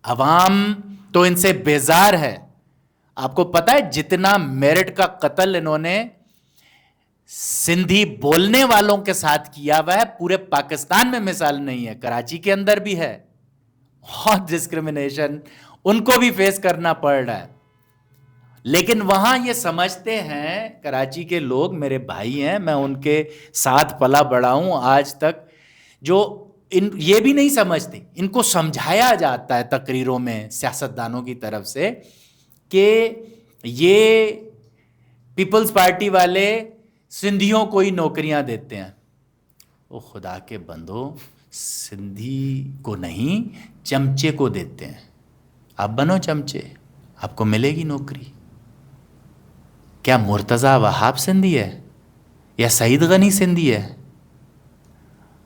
عوام تو ان سے بیزار ہے. آپ کو پتہ ہے جتنا میرٹ کا قتل انہوں نے سندھی بولنے والوں کے ساتھ کیا ہوا ہے پورے پاکستان میں مثال نہیں ہے, کراچی کے اندر بھی ہے. بہت ڈسکرمنیشن ان کو بھی فیس کرنا پڑ رہا ہے. لیکن وہاں یہ سمجھتے ہیں کراچی کے لوگ, میرے بھائی ہیں, میں ان کے ساتھ پلا بڑا ہوں آج تک, جو یہ بھی نہیں سمجھتے, ان کو سمجھایا جاتا ہے تقریروں میں سیاستدانوں کی طرف سے کہ یہ پیپلز پارٹی والے سندھیوں کو ہی نوکریاں دیتے ہیں. او خدا کے بندو, سندھی کو نہیں چمچے کو دیتے ہیں. آپ بنو چمچے, آپ کو ملے گی نوکری. کیا مرتضیٰ وہاب سندھی ہے یا سعید غنی سندھی ہے؟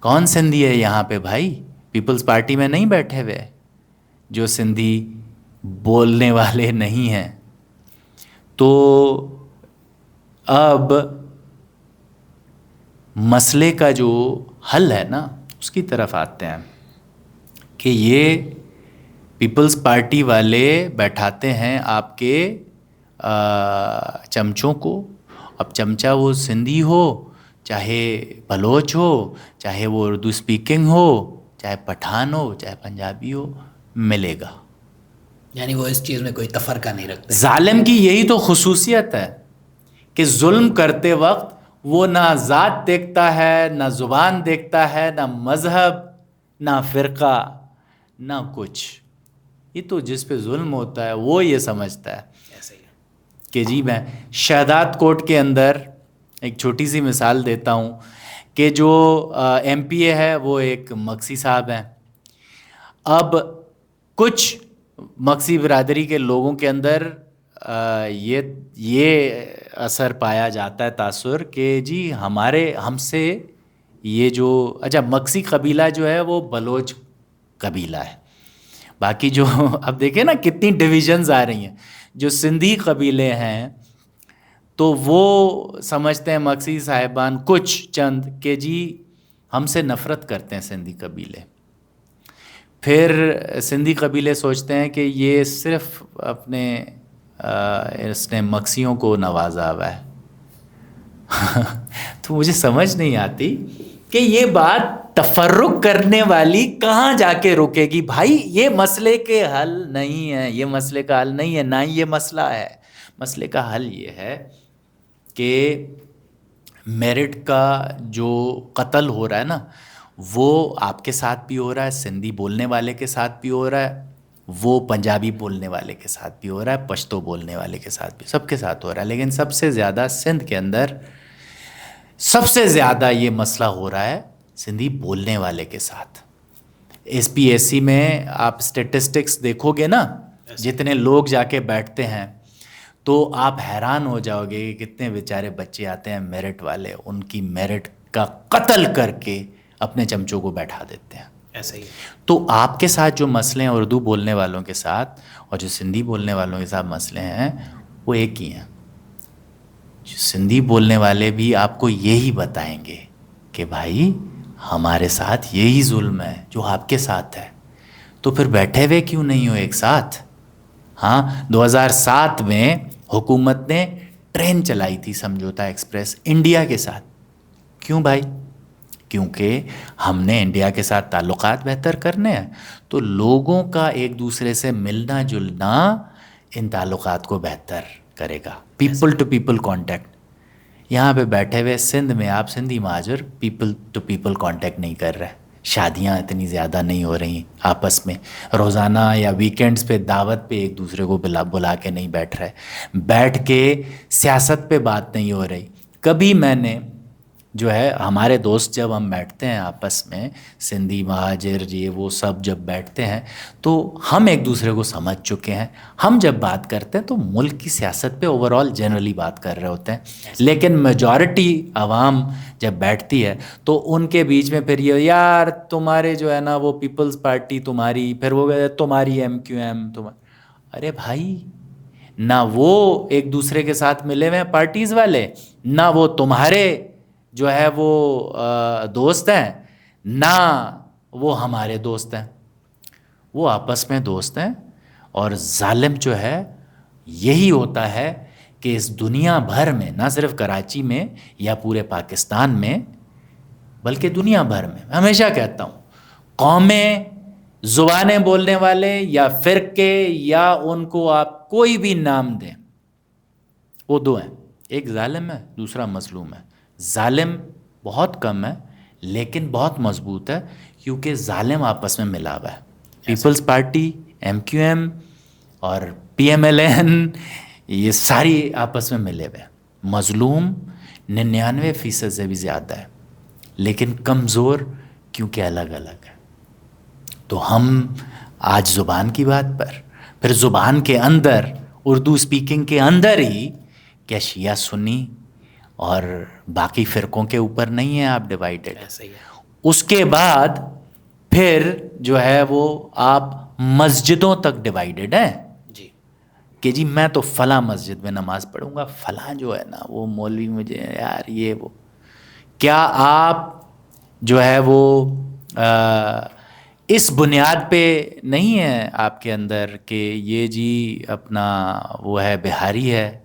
کون سندھی ہے یہاں پہ بھائی؟ پیپلز پارٹی میں نہیں بیٹھے ہوئے جو سندھی بولنے والے نہیں ہیں. تو اب مسئلے کا جو حل ہے نا اس کی طرف آتے ہیں کہ یہ پیپلز پارٹی والے بیٹھاتے ہیں آپ کے چمچوں کو. اب چمچہ وہ سندھی ہو, چاہے بلوچ ہو, چاہے وہ اردو اسپیکنگ ہو, چاہے پٹھان ہو, چاہے پنجابی ہو, ملے گا. یعنی وہ اس چیز میں کوئی تفرقہ نہیں رکھتے. ظالم کی یہی تو خصوصیت ہے کہ ظلم کرتے وقت وہ نہ ذات دیکھتا ہے، نہ زبان دیکھتا ہے، نہ مذہب، نہ فرقہ، نہ کچھ. یہ تو جس پہ ظلم ہوتا ہے وہ یہ سمجھتا ہے ایسے ہی. کہ جی میں شہداد کوٹ کے اندر ایک چھوٹی سی مثال دیتا ہوں کہ جو ایم پی اے ہے وہ ایک مکسی صاحب ہیں. اب کچھ مکسی برادری کے لوگوں کے اندر یہ اثر پایا جاتا ہے، تاثر، کہ جی ہم سے یہ جو اچھا مکسی قبیلہ جو ہے وہ بلوچ قبیلہ ہے. باقی جو اب دیکھیں نا کتنی ڈویژنز آ رہی ہیں. جو سندھی قبیلے ہیں تو وہ سمجھتے ہیں مکسی صاحبان کچھ چند کہ جی ہم سے نفرت کرتے ہیں سندھی قبیلے. پھر سندھی قبیلے سوچتے ہیں کہ یہ صرف اپنے اس نے مکسیوں کو نوازا ہوا ہے. تو مجھے سمجھ نہیں آتی کہ یہ بات تفرق کرنے والی کہاں جا کے رکے گی. بھائی یہ مسئلے کے حل نہیں ہے، یہ مسئلے کا حل نہیں ہے، نہ ہی یہ مسئلہ ہے. مسئلے کا حل یہ ہے کہ میرٹ کا جو قتل ہو رہا ہے نا وہ آپ کے ساتھ بھی ہو رہا ہے، سندھی بولنے والے کے ساتھ بھی ہو رہا ہے، وہ پنجابی بولنے والے کے ساتھ بھی ہو رہا ہے، پشتو بولنے والے کے ساتھ بھی، سب کے ساتھ ہو رہا ہے. لیکن سب سے زیادہ سندھ کے اندر سب سے زیادہ یہ مسئلہ ہو رہا ہے سندھی بولنے والے کے ساتھ. ایس پی ایس سی میں آپ اسٹیٹسٹکس دیکھو گے نا، جتنے لوگ جا کے بیٹھتے ہیں تو آپ حیران ہو جاؤ گے کہ کتنے بیچارے بچے آتے ہیں میرٹ والے، ان کی میرٹ کا قتل کر کے اپنے چمچوں کو بیٹھا دیتے ہیں. ایسا ہی. تو آپ کے ساتھ جو مسئلے ہیں اردو بولنے والوں کے ساتھ اور جو سندھی بولنے والوں کے ساتھ مسئلے ہیں وہ ایک ہی ہیں. سندھی بولنے والے بھی آپ کو یہی بتائیں گے کہ بھائی ہمارے ساتھ یہی ظلم ہے جو آپ کے ساتھ ہے، تو پھر بیٹھے ہوئے کیوں نہیں ہو ایک ساتھ؟ ہاں 2007 میں حکومت نے ٹرین چلائی تھی سمجھوتا ایکسپریس انڈیا کے ساتھ. کیوں بھائی؟ کیونکہ ہم نے انڈیا کے ساتھ تعلقات بہتر کرنے ہیں، تو لوگوں کا ایک دوسرے سے ملنا جلنا ان تعلقات کو بہتر کرے گا. People to people contact. یہاں پہ بیٹھے ہوئے سندھ میں آپ سندھی مہاجر پیپل ٹو پیپل کانٹیکٹ نہیں کر رہے، شادیاں اتنی زیادہ نہیں ہو رہی آپس میں، روزانہ یا ویکینڈز پہ دعوت پہ ایک دوسرے کو بلا کے نہیں بیٹھ رہے، بیٹھ کے سیاست پہ بات نہیں ہو رہی. کبھی میں نے جو ہے ہمارے دوست جب ہم بیٹھتے ہیں آپس میں، سندھی مہاجر یہ وہ سب جب بیٹھتے ہیں تو ہم ایک دوسرے کو سمجھ چکے ہیں. ہم جب بات کرتے ہیں تو ملک کی سیاست پہ اوور آل جنرلی بات کر رہے ہوتے ہیں، لیکن میجورٹی عوام جب بیٹھتی ہے تو ان کے بیچ میں پھر یہ یار تمہارے جو ہے نا وہ پیپلز پارٹی تمہاری، پھر وہ تمہاری ایم کیو ایم ارے بھائی نہ وہ ایک دوسرے کے ساتھ ملے ہوئے ہیں پارٹیز والے، نہ وہ تمہارے جو ہے وہ دوست ہیں، نہ وہ ہمارے دوست ہیں. وہ آپس میں دوست ہیں. اور ظالم جو ہے یہی ہوتا ہے کہ اس دنیا بھر میں، نہ صرف کراچی میں یا پورے پاکستان میں بلکہ دنیا بھر میں، ہمیشہ کہتا ہوں قومیں، زبانیں بولنے والے یا فرقے یا ان کو آپ کوئی بھی نام دیں، وہ دو ہیں، ایک ظالم ہے دوسرا مظلوم ہے. ظالم بہت کم ہے لیکن بہت مضبوط ہے کیونکہ ظالم آپس میں ملا ہوا ہے. Peoples Party, M Q M اور پی ایم ایل این یہ ساری آپس میں ملے ہوئے ہیں. مظلوم 99% سے بھی زیادہ ہے لیکن کمزور کیونکہ الگ الگ ہے. تو ہم آج زبان کی بات پر، پھر زبان کے اندر اردو اسپیکنگ کے اندر ہی کیا شیعہ سنی اور باقی فرقوں کے اوپر نہیں ہیں آپ ڈیوائیڈڈ. اس کے بعد پھر جو ہے وہ آپ مسجدوں تک ڈیوائیڈڈ ہیں جی کہ جی میں تو فلاں مسجد میں نماز پڑھوں گا، فلاں جو ہے نا وہ مولوی مجھے یار یہ وہ. کیا آپ جو ہے وہ اس بنیاد پہ نہیں ہے آپ کے اندر کہ یہ جی اپنا وہ ہے بہاری ہے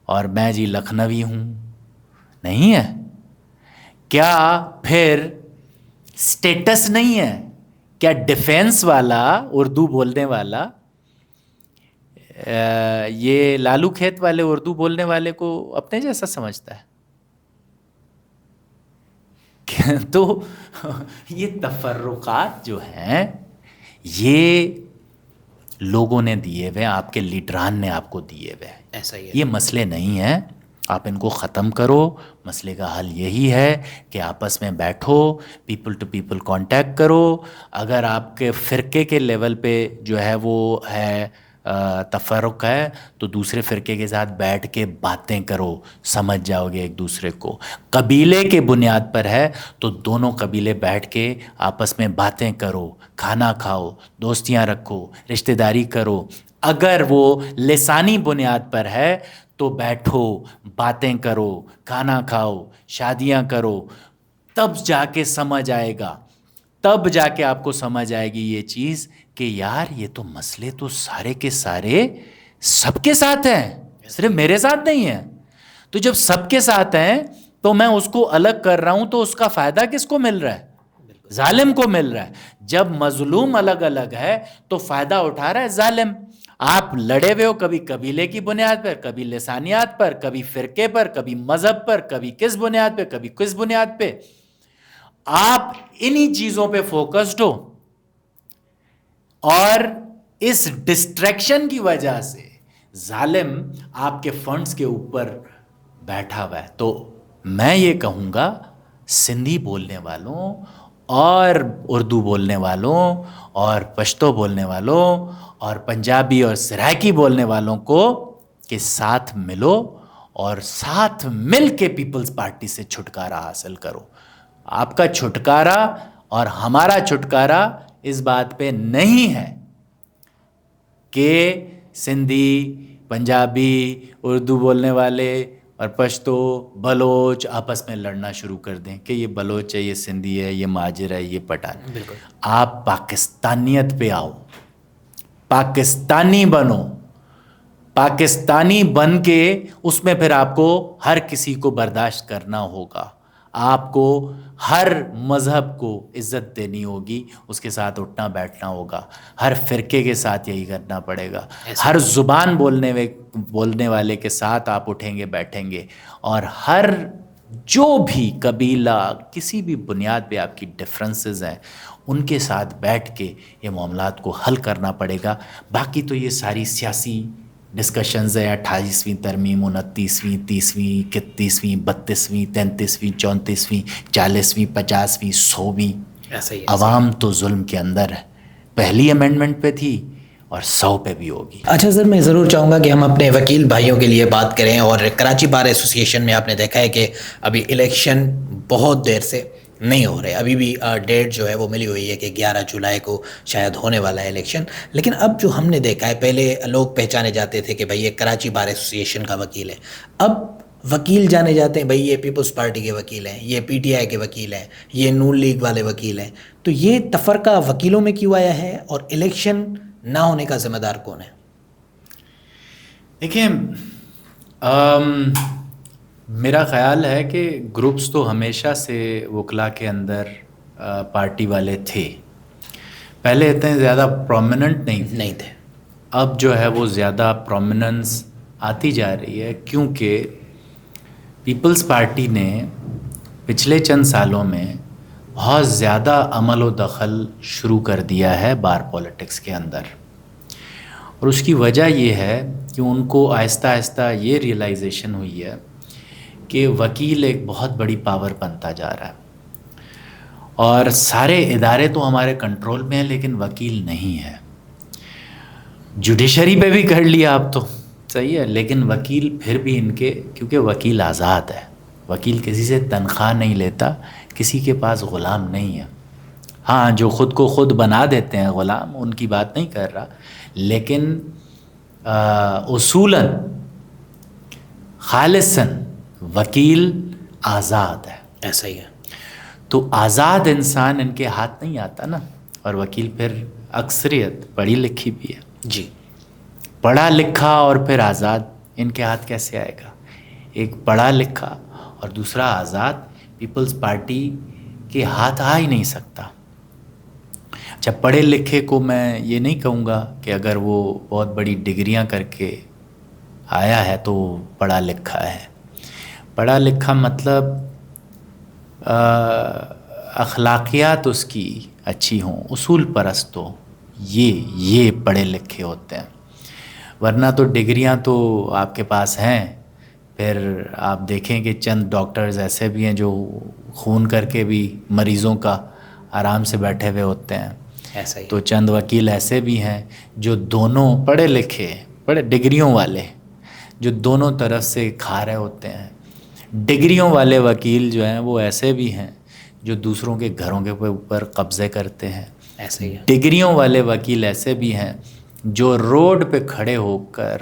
اور میں جی لکھنوی ہوں؟ نہیں ہے. کیا پھر سٹیٹس نہیں ہے؟ کیا ڈیفینس والا اردو بولنے والا یہ لالو کھیت والے اردو بولنے والے کو اپنے جیسا سمجھتا ہے؟ تو یہ تفرقات جو ہیں یہ لوگوں نے دیے ہوئے، آپ کے لیڈران نے آپ کو دیے ہوئے، ایسا ہی ہے. یہ مسئلے نہیں ہیں. آپ ان کو ختم کرو. مسئلے کا حل یہی ہے کہ آپس میں بیٹھو، پیپل ٹو پیپل کانٹیکٹ کرو. اگر آپ کے فرقے کے لیول پہ جو ہے وہ ہے تفرق ہے تو دوسرے فرقے کے ساتھ بیٹھ کے باتیں کرو، سمجھ جاؤ گے ایک دوسرے کو. قبیلے کے بنیاد پر ہے تو دونوں قبیلے بیٹھ کے آپس میں باتیں کرو، کھانا کھاؤ، دوستیاں رکھو، رشتہ داری کرو. اگر وہ لسانی بنیاد پر ہے تو بیٹھو، باتیں کرو، کھانا کھاؤ، شادیاں کرو. تب جا کے سمجھ آئے گا، تب جا کے آپ کو سمجھ آئے گی یہ چیز کہ یار یہ تو مسئلے تو سارے کے سارے سب کے ساتھ ہیں، صرف میرے ساتھ نہیں ہیں. تو جب سب کے ساتھ ہیں تو میں اس کو الگ کر رہا ہوں تو اس کا فائدہ کس کو مل رہا ہے؟ ظالم کو مل رہا ہے. جب مظلوم الگ الگ ہے تو فائدہ اٹھا رہا ہے ظالم. آپ لڑے ہوئے ہو کبھی قبیلے کی بنیاد پر، کبھی لسانیات پر، کبھی فرقے پر، کبھی مذہب پر، کبھی کس بنیاد پہ، کبھی کس بنیاد پہ. آپ انہی چیزوں پہ فوکسڈ ہو اور اس ڈسٹریکشن کی وجہ سے ظالم آپ کے فنڈز کے اوپر بیٹھا ہوا ہے. تو میں یہ کہوں گا سندھی بولنے والوں اور اردو بولنے والوں اور پشتو بولنے والوں اور پنجابی اور سرائکی بولنے والوں کو کہ ساتھ ملو اور ساتھ مل کے پیپلز پارٹی سے چھٹکارا حاصل کرو. آپ کا چھٹکارا اور ہمارا چھٹکارا اس بات پہ نہیں ہے کہ سندھی، پنجابی، اردو بولنے والے اور پشتو، بلوچ آپس میں لڑنا شروع کر دیں کہ یہ بلوچ ہے، یہ سندھی ہے، یہ ماجر ہے، یہ پٹھان. بالکل. آپ پاکستانیت پہ آؤ، پاکستانی بنو. پاکستانی بن کے اس میں پھر آپ کو ہر کسی کو برداشت کرنا ہوگا. آپ کو ہر مذہب کو عزت دینی ہوگی، اس کے ساتھ اٹھنا بیٹھنا ہوگا. ہر فرقے کے ساتھ یہی کرنا پڑے گا. ہر زبان بولنے والے کے ساتھ آپ اٹھیں گے بیٹھیں گے. اور ہر جو بھی قبیلہ کسی بھی بنیاد پہ آپ کی ڈفرینسز ہیں ان کے ساتھ بیٹھ کے یہ معاملات کو حل کرنا پڑے گا. باقی تو یہ ساری سیاسی ڈسکشنز ہیں، 28ویں ترمیم، 29ویں، 30ویں، 31ویں، 32ویں، 33ویں، 34ویں، 40ویں، 50ویں، 100ویں. ایسا ہی. عوام تو ظلم کے اندر ہے. پہلی امینڈمنٹ پہ تھی اور 100 پہ بھی ہوگی. اچھا سر، میں ضرور چاہوں گا کہ ہم اپنے وکیل بھائیوں کے لیے بات کریں. اور کراچی بار ایسوسی ایشن میں آپ نے دیکھا ہے کہ ابھی الیکشن بہت دیر سے نہیں ہو رہے. ابھی بھی ڈیٹ جو ہے وہ ملی ہوئی ہے کہ 11 جولائی کو شاید ہونے والا ہے الیکشن. لیکن اب جو ہم نے دیکھا ہے، پہلے لوگ پہچانے جاتے تھے کہ بھئی یہ کراچی بار ایسوسی ایشن کا وکیل ہے. اب وکیل جانے جاتے ہیں، بھئی یہ پیپلز پارٹی کے وکیل ہیں، یہ پی ٹی آئی کے وکیل ہیں، یہ نون لیگ والے وکیل ہیں. تو یہ تفرقہ وکیلوں میں کیوں آیا ہے اور الیکشن نہ ہونے کا ذمہ دار کون ہے؟ دیکھیں، میرا خیال ہے کہ گروپس تو ہمیشہ سے وکلا کے اندر پارٹی والے تھے. پہلے اتنے زیادہ پرومیننٹ نہیں تھے. اب جو ہے وہ زیادہ پرومیننس آتی جا رہی ہے کیونکہ پیپلز پارٹی نے پچھلے چند سالوں میں بہت زیادہ عمل و دخل شروع کر دیا ہے بار پولیٹکس کے اندر. اور اس کی وجہ یہ ہے کہ ان کو آہستہ آہستہ یہ ریئلائزیشن ہوئی ہے کہ وکیل ایک بہت بڑی پاور بنتا جا رہا ہے. اور سارے ادارے تو ہمارے کنٹرول میں ہیں لیکن وکیل نہیں ہے. جوڈیشری پہ بھی کر لیا آپ تو صحیح ہے، لیکن وکیل پھر بھی ان کے، کیونکہ وکیل آزاد ہے، وکیل کسی سے تنخواہ نہیں لیتا، کسی کے پاس غلام نہیں ہے. ہاں جو خود کو خود بنا دیتے ہیں غلام، ان کی بات نہیں کر رہا، لیکن اصولاً خالصاً وکیل آزاد ہے. ایسا ہی ہے. تو آزاد انسان ان کے ہاتھ نہیں آتا نا. اور وکیل پھر اکثریت پڑھی لکھی بھی ہے. جی. پڑھا لکھا اور پھر آزاد ان کے ہاتھ کیسے آئے گا؟ ایک پڑھا لکھا اور دوسرا آزاد پیپلز پارٹی کے ہاتھ آ ہی نہیں سکتا. اچھا، پڑھے لکھے کو میں یہ نہیں کہوں گا کہ اگر وہ بہت بڑی ڈگریاں کر کے آیا ہے تو پڑھا لکھا ہے. پڑھا لکھا مطلب اخلاقیات اس کی اچھی ہوں، اصول پرست ہو، یہ پڑھے لکھے ہوتے ہیں. ورنہ تو ڈگریاں تو آپ کے پاس ہیں، پھر آپ دیکھیں کہ چند ڈاکٹرز ایسے بھی ہیں جو خون کر کے بھی مریضوں کا آرام سے بیٹھے ہوئے ہوتے ہیں. ایسا ہی تو چند وکیل ایسے بھی ہیں جو دونوں پڑھے لکھے، بڑے ڈگریوں والے، جو دونوں طرف سے کھا رہے ہوتے ہیں. ڈگریوں والے وکیل جو ہیں وہ ایسے بھی ہیں جو دوسروں کے گھروں کے اوپر قبضے کرتے ہیں. ایسا ہی ہے. ڈگریوں والے وکیل ایسے بھی ہیں جو روڈ پہ کھڑے ہو کر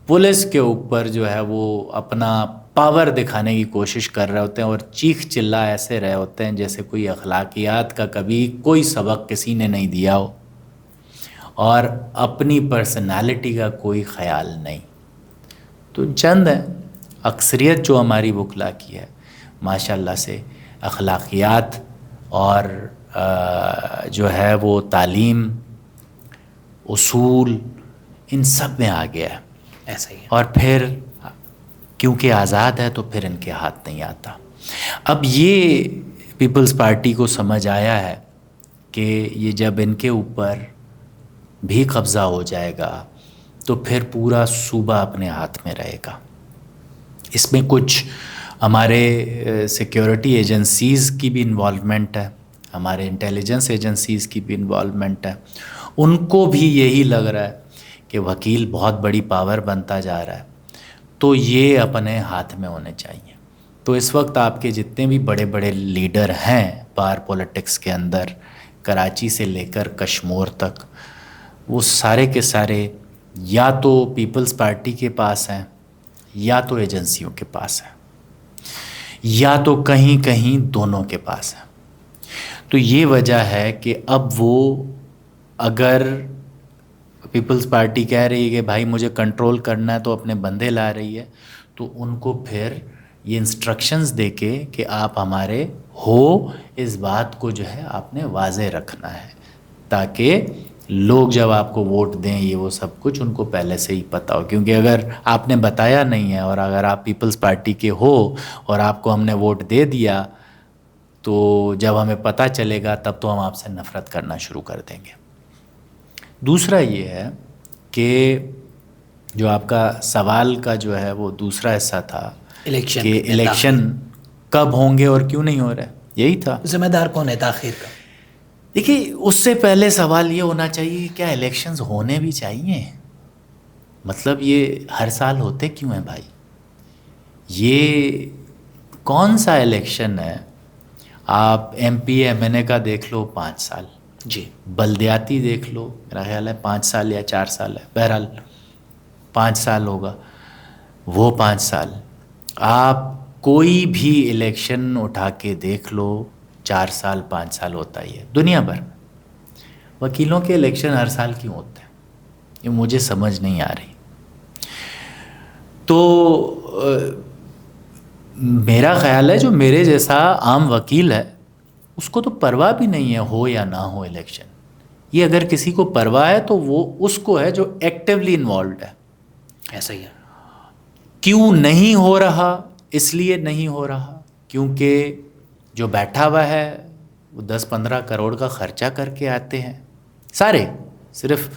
پولیس کے اوپر جو ہے وہ اپنا پاور دکھانے کی کوشش کر رہے ہوتے ہیں اور چیخ چلا ایسے رہے ہوتے ہیں جیسے کوئی اخلاقیات کا کبھی کوئی سبق کسی نے نہیں دیا ہو اور اپنی پرسنالٹی کا کوئی خیال نہیں. تو چند ہیں، اکثریت جو ہماری وکلا کی ہے ماشاءاللہ سے اخلاقیات اور جو ہے وہ تعلیم، اصول، ان سب میں آ گیا ہے. ایسا ہی ہے. اور پھر کیونکہ آزاد ہے تو پھر ان کے ہاتھ نہیں آتا. اب یہ پیپلز پارٹی کو سمجھ آیا ہے کہ یہ جب ان کے اوپر بھی قبضہ ہو جائے گا تو پھر پورا صوبہ اپنے ہاتھ میں رہے گا. اس میں کچھ ہمارے سیکیورٹی ایجنسیز کی بھی انوالومنٹ ہے، ہمارے انٹیلیجنس ایجنسیز کی بھی انوالومنٹ ہے. ان کو بھی یہی لگ رہا ہے کہ وکیل بہت بڑی پاور بنتا جا رہا ہے تو یہ اپنے ہاتھ میں ہونے چاہیے. تو اس وقت آپ کے جتنے بھی بڑے بڑے لیڈر ہیں بار پولیٹکس کے اندر، کراچی سے لے کر کشمور تک، وہ سارے کے سارے یا تو پیپلز پارٹی کے پاس ہیں یا تو ایجنسیوں کے پاس ہیں یا تو کہیں کہیں دونوں کے پاس ہیں. تو یہ وجہ ہے کہ اب وہ اگر پیپلز پارٹی کہہ رہی ہے کہ بھائی مجھے کنٹرول کرنا ہے تو اپنے بندے لا رہی ہے، تو ان کو پھر یہ انسٹرکشنز دے کے کہ آپ ہمارے ہو، اس بات کو جو ہے آپ نے واضح رکھنا ہے تاکہ لوگ جب آپ کو ووٹ دیں یہ وہ سب کچھ ان کو پہلے سے ہی پتہ ہو. کیونکہ اگر آپ نے بتایا نہیں ہے اور اگر آپ پیپلز پارٹی کے ہو اور آپ کو ہم نے ووٹ دے دیا تو جب ہمیں پتہ چلے گا تب تو ہم آپ سے نفرت کرنا شروع کر دیں گے. دوسرا یہ ہے کہ جو آپ کا سوال کا جو ہے وہ دوسرا حصہ تھا کہ الیکشن کب ہوں گے اور کیوں نہیں ہو رہے، یہی تھا. ذمہ دار کون ہے تاخیر کا؟ دیکھیے اس سے پہلے سوال یہ ہونا چاہیے کہ کیا الیکشنز ہونے بھی چاہیے؟ مطلب یہ ہر سال ہوتے کیوں ہیں بھائی؟ یہ کون سا الیکشن ہے؟ آپ ایم پی ایم این اے کا دیکھ لو 5 سال، جی بلدیاتی دیکھ لو میرا خیال ہے 5 سال یا 4 سال ہے، بہرحال 5 سال ہوگا، وہ 5 سال. آپ کوئی بھی الیکشن اٹھا کے دیکھ لو 4 سال 5 سال ہوتا ہی ہے دنیا بھر میں. وکیلوں کے الیکشن ہر سال کیوں ہوتے ہیں؟ یہ مجھے سمجھ نہیں آ رہی. تو میرا خیال ہے جو میرے جیسا عام وکیل ہے اس کو تو پرواہ بھی نہیں ہے ہو یا نہ ہو الیکشن. یہ اگر کسی کو پرواہ ہے تو وہ اس کو ہے جو ایکٹیولی انوالوڈ ہے. ایسا ہی ہے. کیوں نہیں ہو رہا؟ اس لیے نہیں ہو رہا کیونکہ جو بیٹھا ہوا ہے وہ 10-15 کروڑ کا خرچہ کر کے آتے ہیں سارے، صرف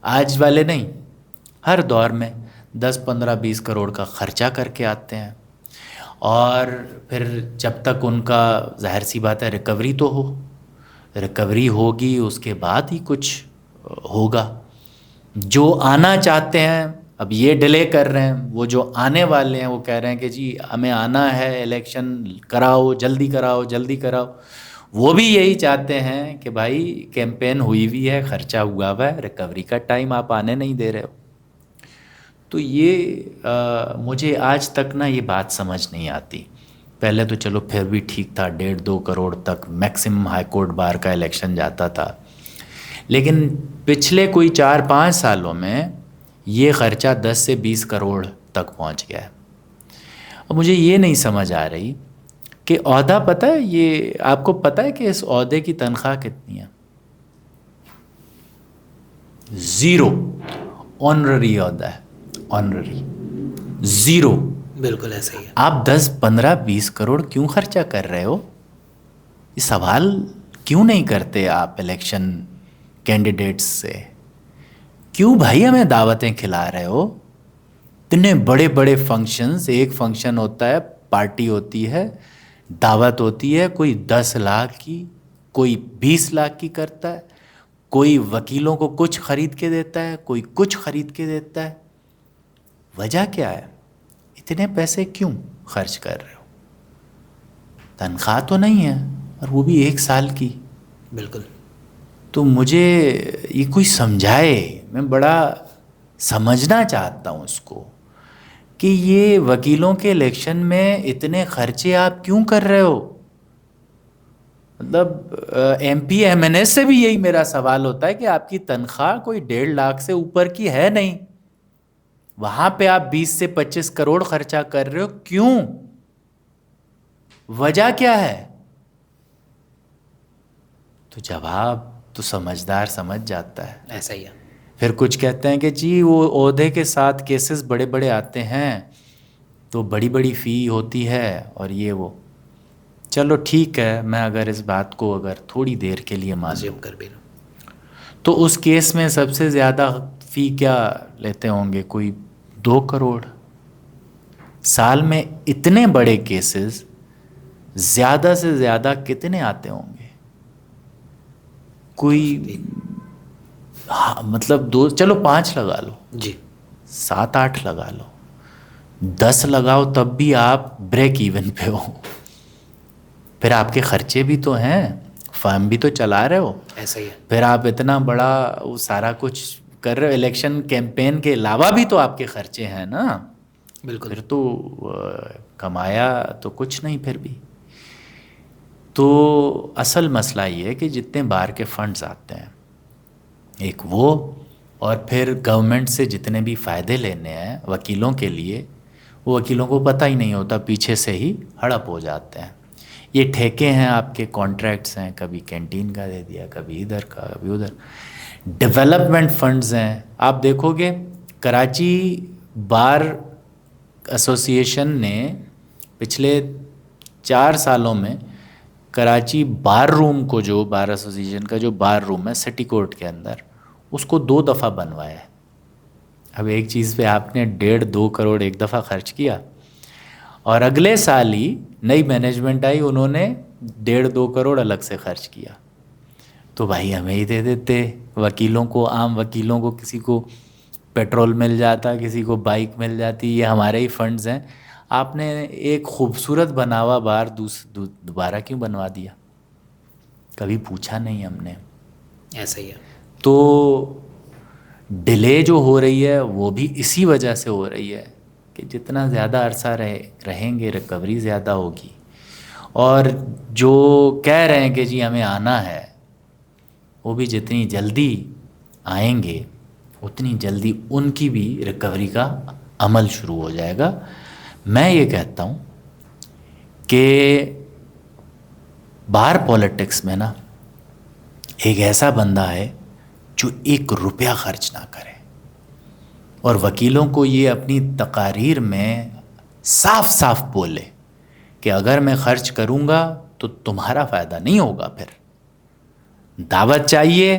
آج والے نہیں، ہر دور میں 10-15-20 کروڑ کا خرچہ کر کے آتے ہیں. اور پھر جب تک ان کا ظاہر سی بات ہے ریکوری تو ہو، ریکوری ہوگی اس کے بعد ہی کچھ ہوگا. جو آنا چاہتے ہیں اب یہ ڈیلے کر رہے ہیں، وہ جو آنے والے ہیں وہ کہہ رہے ہیں کہ جی ہمیں آنا ہے، الیکشن کراؤ، جلدی کراؤ جلدی کراؤ. وہ بھی یہی چاہتے ہیں کہ بھائی کیمپین ہوئی ہوئی ہے، خرچہ ہوا ہوا ہے، ریکوری کا ٹائم آپ آنے نہیں دے رہے ہو. تو یہ مجھے آج تک نا یہ بات سمجھ نہیں آتی. پہلے تو چلو پھر بھی ٹھیک تھا، 1.5-2 کروڑ تک میکسیمم ہائی کورٹ بار کا الیکشن جاتا تھا، لیکن پچھلے کوئی 4-5 سالوں میں یہ خرچہ 10 سے 20 کروڑ تک پہنچ گیا ہے. اب مجھے یہ نہیں سمجھ آ رہی کہ عہدہ پتہ ہے، یہ آپ کو پتہ ہے کہ اس عہدے کی تنخواہ کتنی ہے؟ 0 آنرری عہدہ ہے، آنرری 0. بالکل ایسا ہی ہے. آپ 10 15 20 کروڑ کیوں خرچہ کر رہے ہو؟ یہ سوال کیوں نہیں کرتے آپ الیکشن کینڈیڈیٹس سے؟ کیوں بھائی ہمیں دعوتیں کھلا رہے ہو؟ اتنے بڑے بڑے فنکشنز، ایک فنکشن ہوتا ہے، پارٹی ہوتی ہے، دعوت ہوتی ہے، کوئی 10 لاکھ کی، کوئی 20 لاکھ کی کرتا ہے، کوئی وکیلوں کو کچھ خرید کے دیتا ہے، کوئی کچھ خرید کے دیتا ہے. وجہ کیا ہے؟ اتنے پیسے کیوں خرچ کر رہے ہو؟ تنخواہ تو نہیں ہے، اور وہ بھی 1 سال کی. بالکل. تو مجھے یہ کوئی سمجھائے، میں بڑا سمجھنا چاہتا ہوں اس کو، کہ یہ وکیلوں کے الیکشن میں اتنے خرچے آپ کیوں کر رہے ہو؟ مطلب M P M N S سے بھی یہی میرا سوال ہوتا ہے کہ آپ کی تنخواہ کوئی 1.5 لاکھ سے اوپر کی ہے نہیں، وہاں پہ آپ 20 سے 25 کروڑ خرچہ کر رہے ہو، کیوں؟ وجہ کیا ہے؟ تو جواب تو سمجھدار سمجھ جاتا ہے. ایسا ہی ہے. پھر کچھ کہتے ہیں کہ جی وہ عہدے کے ساتھ کیسز بڑے بڑے آتے ہیں تو بڑی بڑی فی ہوتی ہے اور یہ وہ. چلو ٹھیک ہے، میں اگر اس بات کو اگر تھوڑی دیر کے لیے مان لوں کر بھی لوں. تو اس کیس میں سب سے زیادہ فی کیا لیتے ہوں گے؟ کوئی 2 کروڑ. سال میں اتنے بڑے کیسز زیادہ سے زیادہ کتنے آتے ہوں گے؟ کوئی مطلب 2، چلو 5 لگا لو، جی 7 8 لگا لو، 10 لگاؤ تب بھی آپ بریک ایون پہ ہو. پھر آپ کے خرچے بھی تو ہیں، فارم بھی تو چلا رہے ہو. ایسا ہی ہے. پھر آپ اتنا بڑا وہ سارا کچھ کر رہے ہو، الیکشن کیمپین کے علاوہ بھی تو آپ کے خرچے ہیں نا. بالکل. پھر تو کمایا تو کچھ نہیں پھر بھی. تو اصل مسئلہ یہ ہے کہ جتنے باہر کے فنڈز آتے ہیں، ایک وہ، اور پھر گورنمنٹ سے جتنے بھی فائدے لینے ہیں وکیلوں کے لیے، وہ وکیلوں کو پتہ ہی نہیں ہوتا، پیچھے سے ہی ہڑپ ہو جاتے ہیں. یہ ٹھیکے ہیں، آپ کے کانٹریکٹس ہیں، کبھی کینٹین کا دے دیا، کبھی ادھر کا، کبھی ادھر. ڈیولپمنٹ فنڈز ہیں، آپ دیکھو گے کراچی بار ایسوسی ایشن نے پچھلے 4 سالوں میں کراچی بار روم کو، جو بار ایسوسی ایشن کا جو بار روم ہے سٹی کورٹ کے اندر، اس کو 2 دفعہ بنوایا ہے. اب ایک چیز پہ آپ نے 1.5-2 کروڑ ایک دفعہ خرچ کیا، اور اگلے سال ہی نئی مینجمنٹ آئی، انہوں نے 1.5-2 کروڑ الگ سے خرچ کیا. تو بھائی ہمیں ہی دے دیتے وکیلوں کو، عام وکیلوں کو، کسی کو پیٹرول مل جاتا، کسی کو بائک مل جاتی، یہ ہمارے ہی فنڈز ہیں. آپ نے ایک خوبصورت بنا ہوا بار دوبارہ کیوں بنوا دیا؟ کبھی پوچھا نہیں ہم نے. ایسا ہی ہے. تو ڈیلے جو ہو رہی ہے وہ بھی اسی وجہ سے ہو رہی ہے کہ جتنا زیادہ عرصہ رہیں گے ریکوری زیادہ ہوگی. اور جو کہہ رہے ہیں کہ جی ہمیں آنا ہے، وہ بھی جتنی جلدی آئیں گے اتنی جلدی ان کی بھی ریکوری کا عمل شروع ہو جائے گا. میں یہ کہتا ہوں کہ باہر پولیٹکس میں نا ایک ایسا بندہ ہے جو 1 روپیہ خرچ نہ کرے، اور وکیلوں کو یہ اپنی تقاریر میں صاف صاف بولے کہ اگر میں خرچ کروں گا تو تمہارا فائدہ نہیں ہوگا. پھر دعوت چاہیے،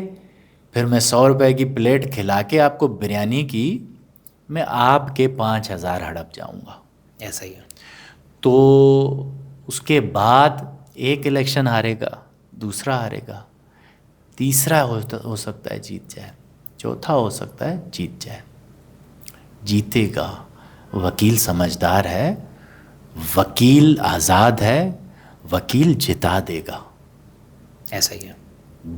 پھر میں 100 روپے کی پلیٹ کھلا کے آپ کو بریانی کی، میں آپ کے 5000 ہڑپ جاؤں گا. ایسا ہی ہے. تو اس کے بعد ایک الیکشن ہارے گا، دوسرا ہارے گا، تیسرا ہو سکتا ہے جیت جائے، چوتھا ہو سکتا ہے جیت جائے. جیتے گا. وکیل سمجھدار ہے، وکیل آزاد ہے، وکیل جتا دے گا. ایسا ہی ہے.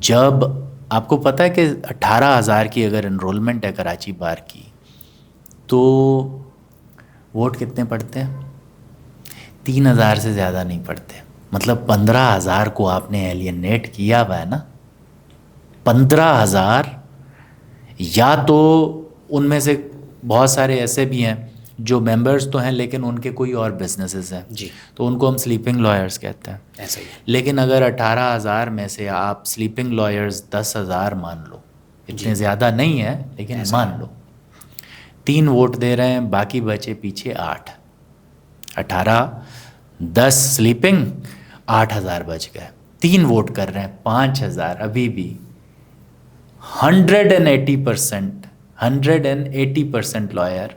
جب آپ کو پتہ ہے کہ 18,000 کی اگر انرولمنٹ ہے کراچی بار کی، تو ووٹ کتنے پڑتے ہیں؟ 3,000 سے زیادہ نہیں پڑتے. مطلب 15,000 کو آپ نے ایلینیٹ کیا ہوا ہے نا. 15,000. یا تو ان میں سے بہت سارے ایسے بھی ہیں جو ممبرز تو ہیں لیکن ان کے کوئی اور بزنسز ہیں، جی تو ان کو ہم سلیپنگ لائرز کہتے ہیں. ایسا ہی ہے. لیکن اگر 18,000 میں سے آپ سلیپنگ لائرز 10,000 مان لو، اتنے زیادہ نہیں ہے لیکن مان لو 3 ووٹ دے رہے ہیں، باقی بچے پیچھے 8. 18-10 سلیپنگ, 8,000 بچ گئے. 3 ووٹ کر رہے ہیں, 5,000. ابھی بھی 180% لائر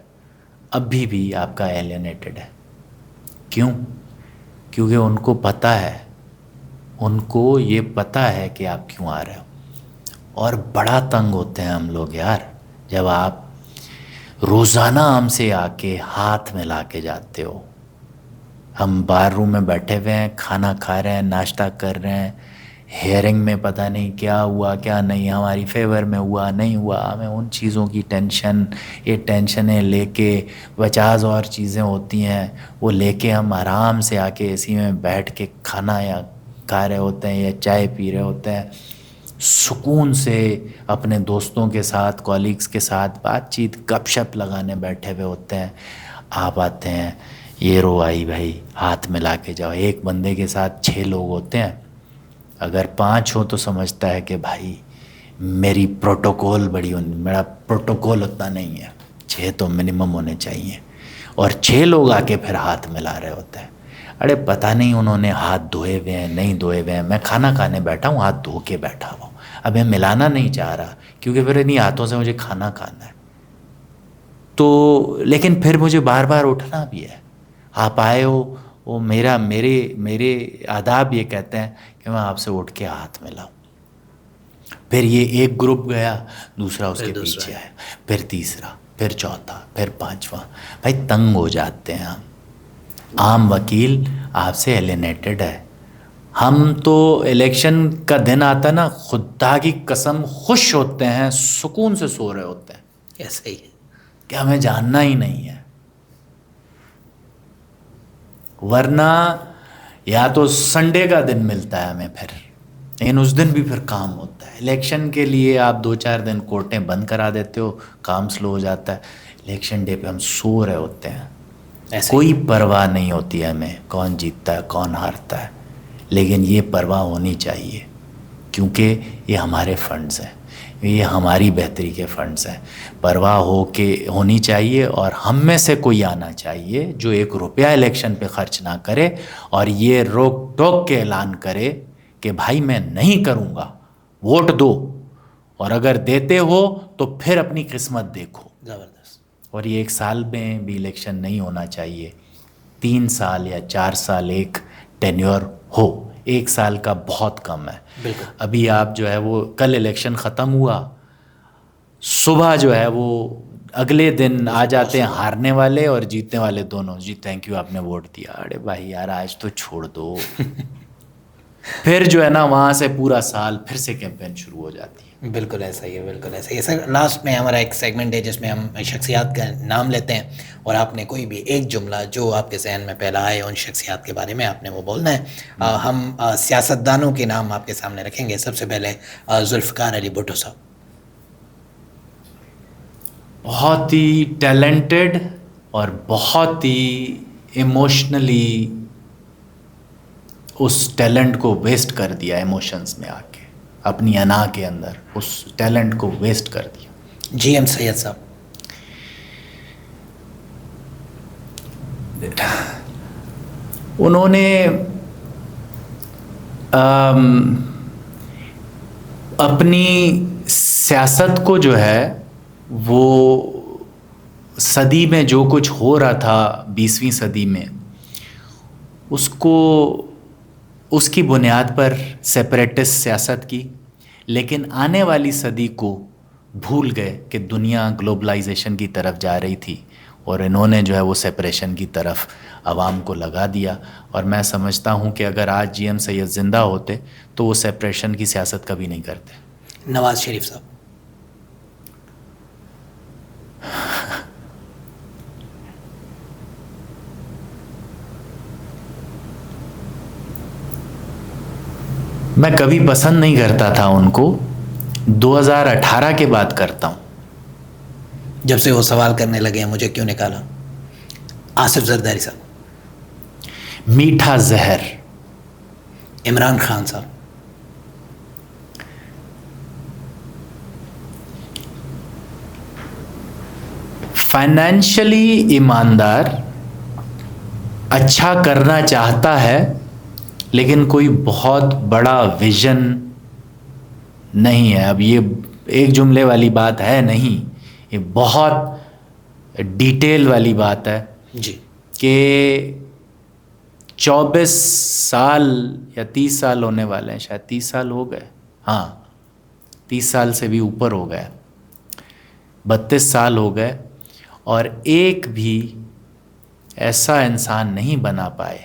ابھی بھی آپ کا ایلینیٹڈ ہے. کیوں؟ کیونکہ ان کو پتہ ہے, ان کو یہ پتہ ہے کہ آپ کیوں آ رہے ہو. اور بڑا تنگ ہوتے ہیں ہم لوگ یار, جب آپ روزانہ ہم سے آ کے ہاتھ ملا کے جاتے ہو. ہم بار روم میں بیٹھے ہوئے ہیں, کھانا کھا رہے ہیں, ناشتہ کر رہے ہیں, ہیئرنگ میں پتہ نہیں کیا ہوا کیا نہیں, ہماری فیور میں ہوا نہیں ہوا, ہمیں ان چیزوں کی ٹینشن, یہ ٹینشنیں لے کے 50 اور چیزیں ہوتی ہیں, وہ لے کے ہم آرام سے آ کے اے سی میں بیٹھ کے کھانا یا کھا رہے ہوتے ہیں یا چائے پی رہے ہوتے ہیں, سکون سے اپنے دوستوں کے ساتھ, کولیگز کے ساتھ بات چیت گپ شپ لگانے بیٹھے ہوئے ہوتے ہیں. آپ آتے ہیں, یہ رو آئی بھائی ہاتھ ملا کے جاؤ. ایک بندے کے ساتھ 6 لوگ ہوتے ہیں, اگر 5 ہو تو سمجھتا ہے کہ بھائی میری پروٹوکول بڑی ہونی, میرا پروٹوکول اتنا نہیں ہے, 6 تو منیمم ہونے چاہیے. اور 6 لوگ آ کے پھر ہاتھ ملا رہے ہوتے ہیں. ارے پتہ نہیں انہوں نے ہاتھ دھوئے ہوئے ہیں نہیں دھوئے ہوئے ہیں, میں کھانا کھانے بیٹھا ہوں ہاتھ دھو کے بیٹھا ہوا ہوں, اب میں ملانا نہیں چاہ رہا کیونکہ پھر انہیں ہاتھوں سے مجھے کھانا کھانا ہے. تو لیکن پھر مجھے بار بار اٹھنا بھی ہے. آپ آئے ہو, وہ میرے آداب یہ کہتے ہیں کہ میں آپ سے اٹھ کے ہاتھ ملاؤں. پھر یہ ایک گروپ گیا, دوسرا اس کے پیچھے آیا, پھر تیسرا, پھر چوتھا, پھر 5واں. بھائی تنگ ہو جاتے ہیں ہم. عام وکیل آپ سے ایلینیٹڈ ہے. ہم تو الیکشن کا دن آتا ہے نا, خدا کی قسم خوش ہوتے ہیں, سکون سے سو رہے ہوتے ہیں. ایسا ہی ہے کہ ہمیں جاننا ہی نہیں ہے. ورنہ یا تو سنڈے کا دن ملتا ہے ہمیں پھر, لیکن اس دن بھی پھر کام ہوتا ہے. الیکشن کے لیے آپ 2-4 دن کورٹیں بند کرا دیتے ہو, کام سلو ہو جاتا ہے. الیکشن ڈے پہ ہم سو رہے ہوتے ہیں, کوئی پرواہ نہیں ہوتی ہے ہمیں کون جیتتا ہے کون ہارتا ہے. لیکن یہ پرواہ ہونی چاہیے کیونکہ یہ ہمارے فنڈز ہیں, یہ ہماری بہتری کے فنڈز ہیں. پرواہ ہونی چاہیے, اور ہم میں سے کوئی آنا چاہیے جو 1 روپیہ الیکشن پہ خرچ نہ کرے اور یہ روک ٹوک کے اعلان کرے کہ بھائی میں نہیں کروں گا, ووٹ دو, اور اگر دیتے ہو تو پھر اپنی قسمت دیکھو. زبردست. اور یہ 1 سال میں بھی الیکشن نہیں ہونا چاہیے, 3 سال یا 4 سال ایک ٹینیور ہو. 1 سال کا بہت کم ہے. بالکل. ابھی آپ جو ہے وہ کل الیکشن ختم ہوا, صبح جو ہے وہ اگلے دن آ جاتے ہیں ہارنے والے اور جیتنے والے دونوں, جی تھینک یو آپ نے ووٹ دیا. ارے بھائی یار آج تو چھوڑ دو. پھر جو ہے نا وہاں سے پورا سال پھر سے کیمپین شروع ہو جاتی ہے. بالکل ایسا ہی ہے, بالکل ایسا ہی ہے. سر لاسٹ میں ہمارا ایک سیگمنٹ ہے جس میں ہم شخصیات کا نام لیتے ہیں, اور آپ نے کوئی بھی ایک جملہ جو آپ کے ذہن میں پہلا آئے ان شخصیات کے بارے میں آپ نے وہ بولنا ہے. ہم سیاستدانوں کے نام آپ کے سامنے رکھیں گے. سب سے پہلے ذوالفقار علی بھٹو صاحب. بہت ہی ٹیلنٹڈ اور بہت ہی ایموشنلی اس ٹیلنٹ کو ویسٹ کر دیا, ایموشنز میں آ کے اپنی انا کے اندر اس ٹیلنٹ کو ویسٹ کر دیا. جی ایم سید صاحب. انہوں نے اپنی سیاست کو جو ہے وہ صدی میں جو کچھ ہو رہا تھا 20ویں صدی میں, اس کو اس کی بنیاد پر سیپریٹسٹ سیاست کی, لیکن آنے والی صدی کو بھول گئے کہ دنیا گلوبلائزیشن کی طرف جا رہی تھی, اور انہوں نے جو ہے وہ سیپریشن کی طرف عوام کو لگا دیا. اور میں سمجھتا ہوں کہ اگر آج جی ایم سید زندہ ہوتے تو وہ سیپریشن کی سیاست کبھی نہیں کرتے. نواز شریف صاحب. میں کبھی پسند نہیں کرتا تھا ان کو, 2018 کے بعد کرتا ہوں. جب سے وہ سوال کرنے لگے ہیں مجھے کیوں نکالا. آصف زرداری صاحب. میٹھا زہر. عمران خان صاحب. فائنینشلی ایماندار, اچھا کرنا چاہتا ہے لیکن کوئی بہت بڑا ویژن نہیں ہے. اب یہ ایک جملے والی بات ہے نہیں, یہ بہت ڈیٹیل والی بات ہے جی کہ 24 سال یا 30 سال ہونے والے ہیں, شاید 30 سال ہو گئے, ہاں 30 سال سے بھی اوپر ہو گئے, 32 سال ہو گئے, اور ایک بھی ایسا انسان نہیں بنا پائے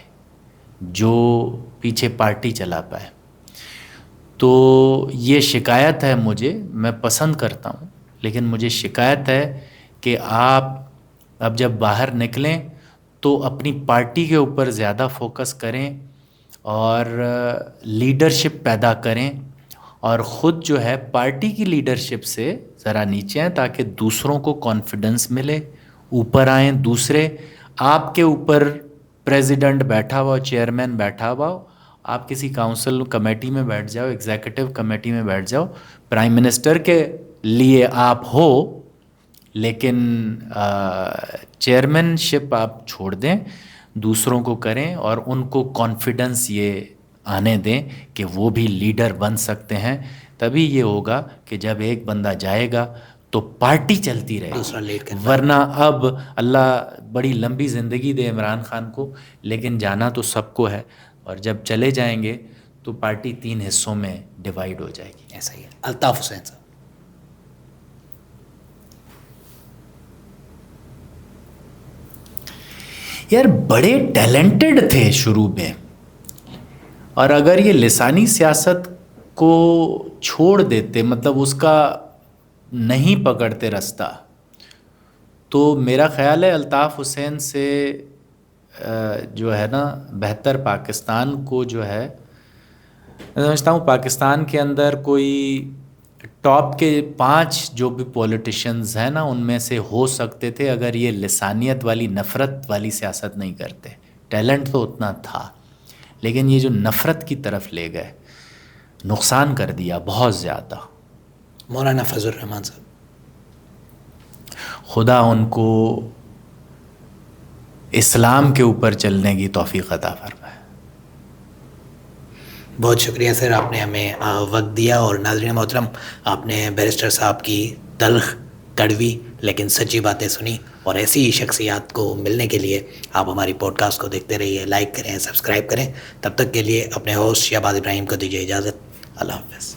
جو پیچھے پارٹی چلا پائے. تو یہ شکایت ہے مجھے, میں پسند کرتا ہوں لیکن مجھے شکایت ہے کہ آپ اب جب باہر نکلیں تو اپنی پارٹی کے اوپر زیادہ فوکس کریں اور لیڈرشپ پیدا کریں, اور خود جو ہے پارٹی کی لیڈرشپ سے ذرا نیچے ہیں تاکہ دوسروں کو کانفیڈنس ملے, اوپر آئیں دوسرے. آپ کے اوپر پریزیڈنٹ بیٹھا ہوا ہو, چیئرمین بیٹھا ہوا ہو, آپ کسی کاؤنسل کمیٹی میں بیٹھ جاؤ, ایگزیکٹو کمیٹی میں بیٹھ جاؤ, پرائم منسٹر کے لیے آپ ہو, لیکن چیئرمین شپ آپ چھوڑ دیں, دوسروں کو کریں اور ان کو کانفیڈنس یہ آنے دیں کہ وہ بھی لیڈر بن سکتے ہیں. تبھی یہ ہوگا کہ جب ایک بندہ جائے گا تو پارٹی چلتی رہے دوسرا لیڈ گی, کرنا. ورنہ اب اللہ بڑی لمبی زندگی دے عمران خان کو, لیکن جانا تو سب کو ہے, اور جب چلے جائیں گے تو پارٹی 3 حصوں میں ڈیوائیڈ ہو جائے گی. ایسا ہی ہے. الطاف حسین صاحب. یار بڑے ٹیلنٹڈ تھے شروع میں, اور اگر یہ لسانی سیاست کو چھوڑ دیتے, مطلب اس کا نہیں پکڑتے رستہ, تو میرا خیال ہے الطاف حسین سے جو ہے نا بہتر پاکستان کو جو ہے, میں سمجھتا ہوں پاکستان کے اندر کوئی ٹاپ کے 5 جو بھی پولیٹیشنز ہیں نا ان میں سے ہو سکتے تھے اگر یہ لسانیت والی نفرت والی سیاست نہیں کرتے. ٹیلنٹ تو اتنا تھا لیکن یہ جو نفرت کی طرف لے گئے, نقصان کر دیا بہت زیادہ. مولانا فضل الرحمان صاحب. خدا ان کو اسلام کے اوپر چلنے کی توفیق عطا فرمائے. بہت شکریہ سر, آپ نے ہمیں وقت دیا, اور ناظرین محترم آپ نے بیرسٹر صاحب کی تلخ کڑوی لیکن سچی باتیں سنی, اور ایسی ہی شخصیات کو ملنے کے لیے آپ ہماری پوڈ کاسٹ کو دیکھتے رہیے, لائک کریں, سبسکرائب کریں. تب تک کے لیے اپنے ہوسٹ شہباز ابراہیم کو دیجیے اجازت. اللہ حافظ.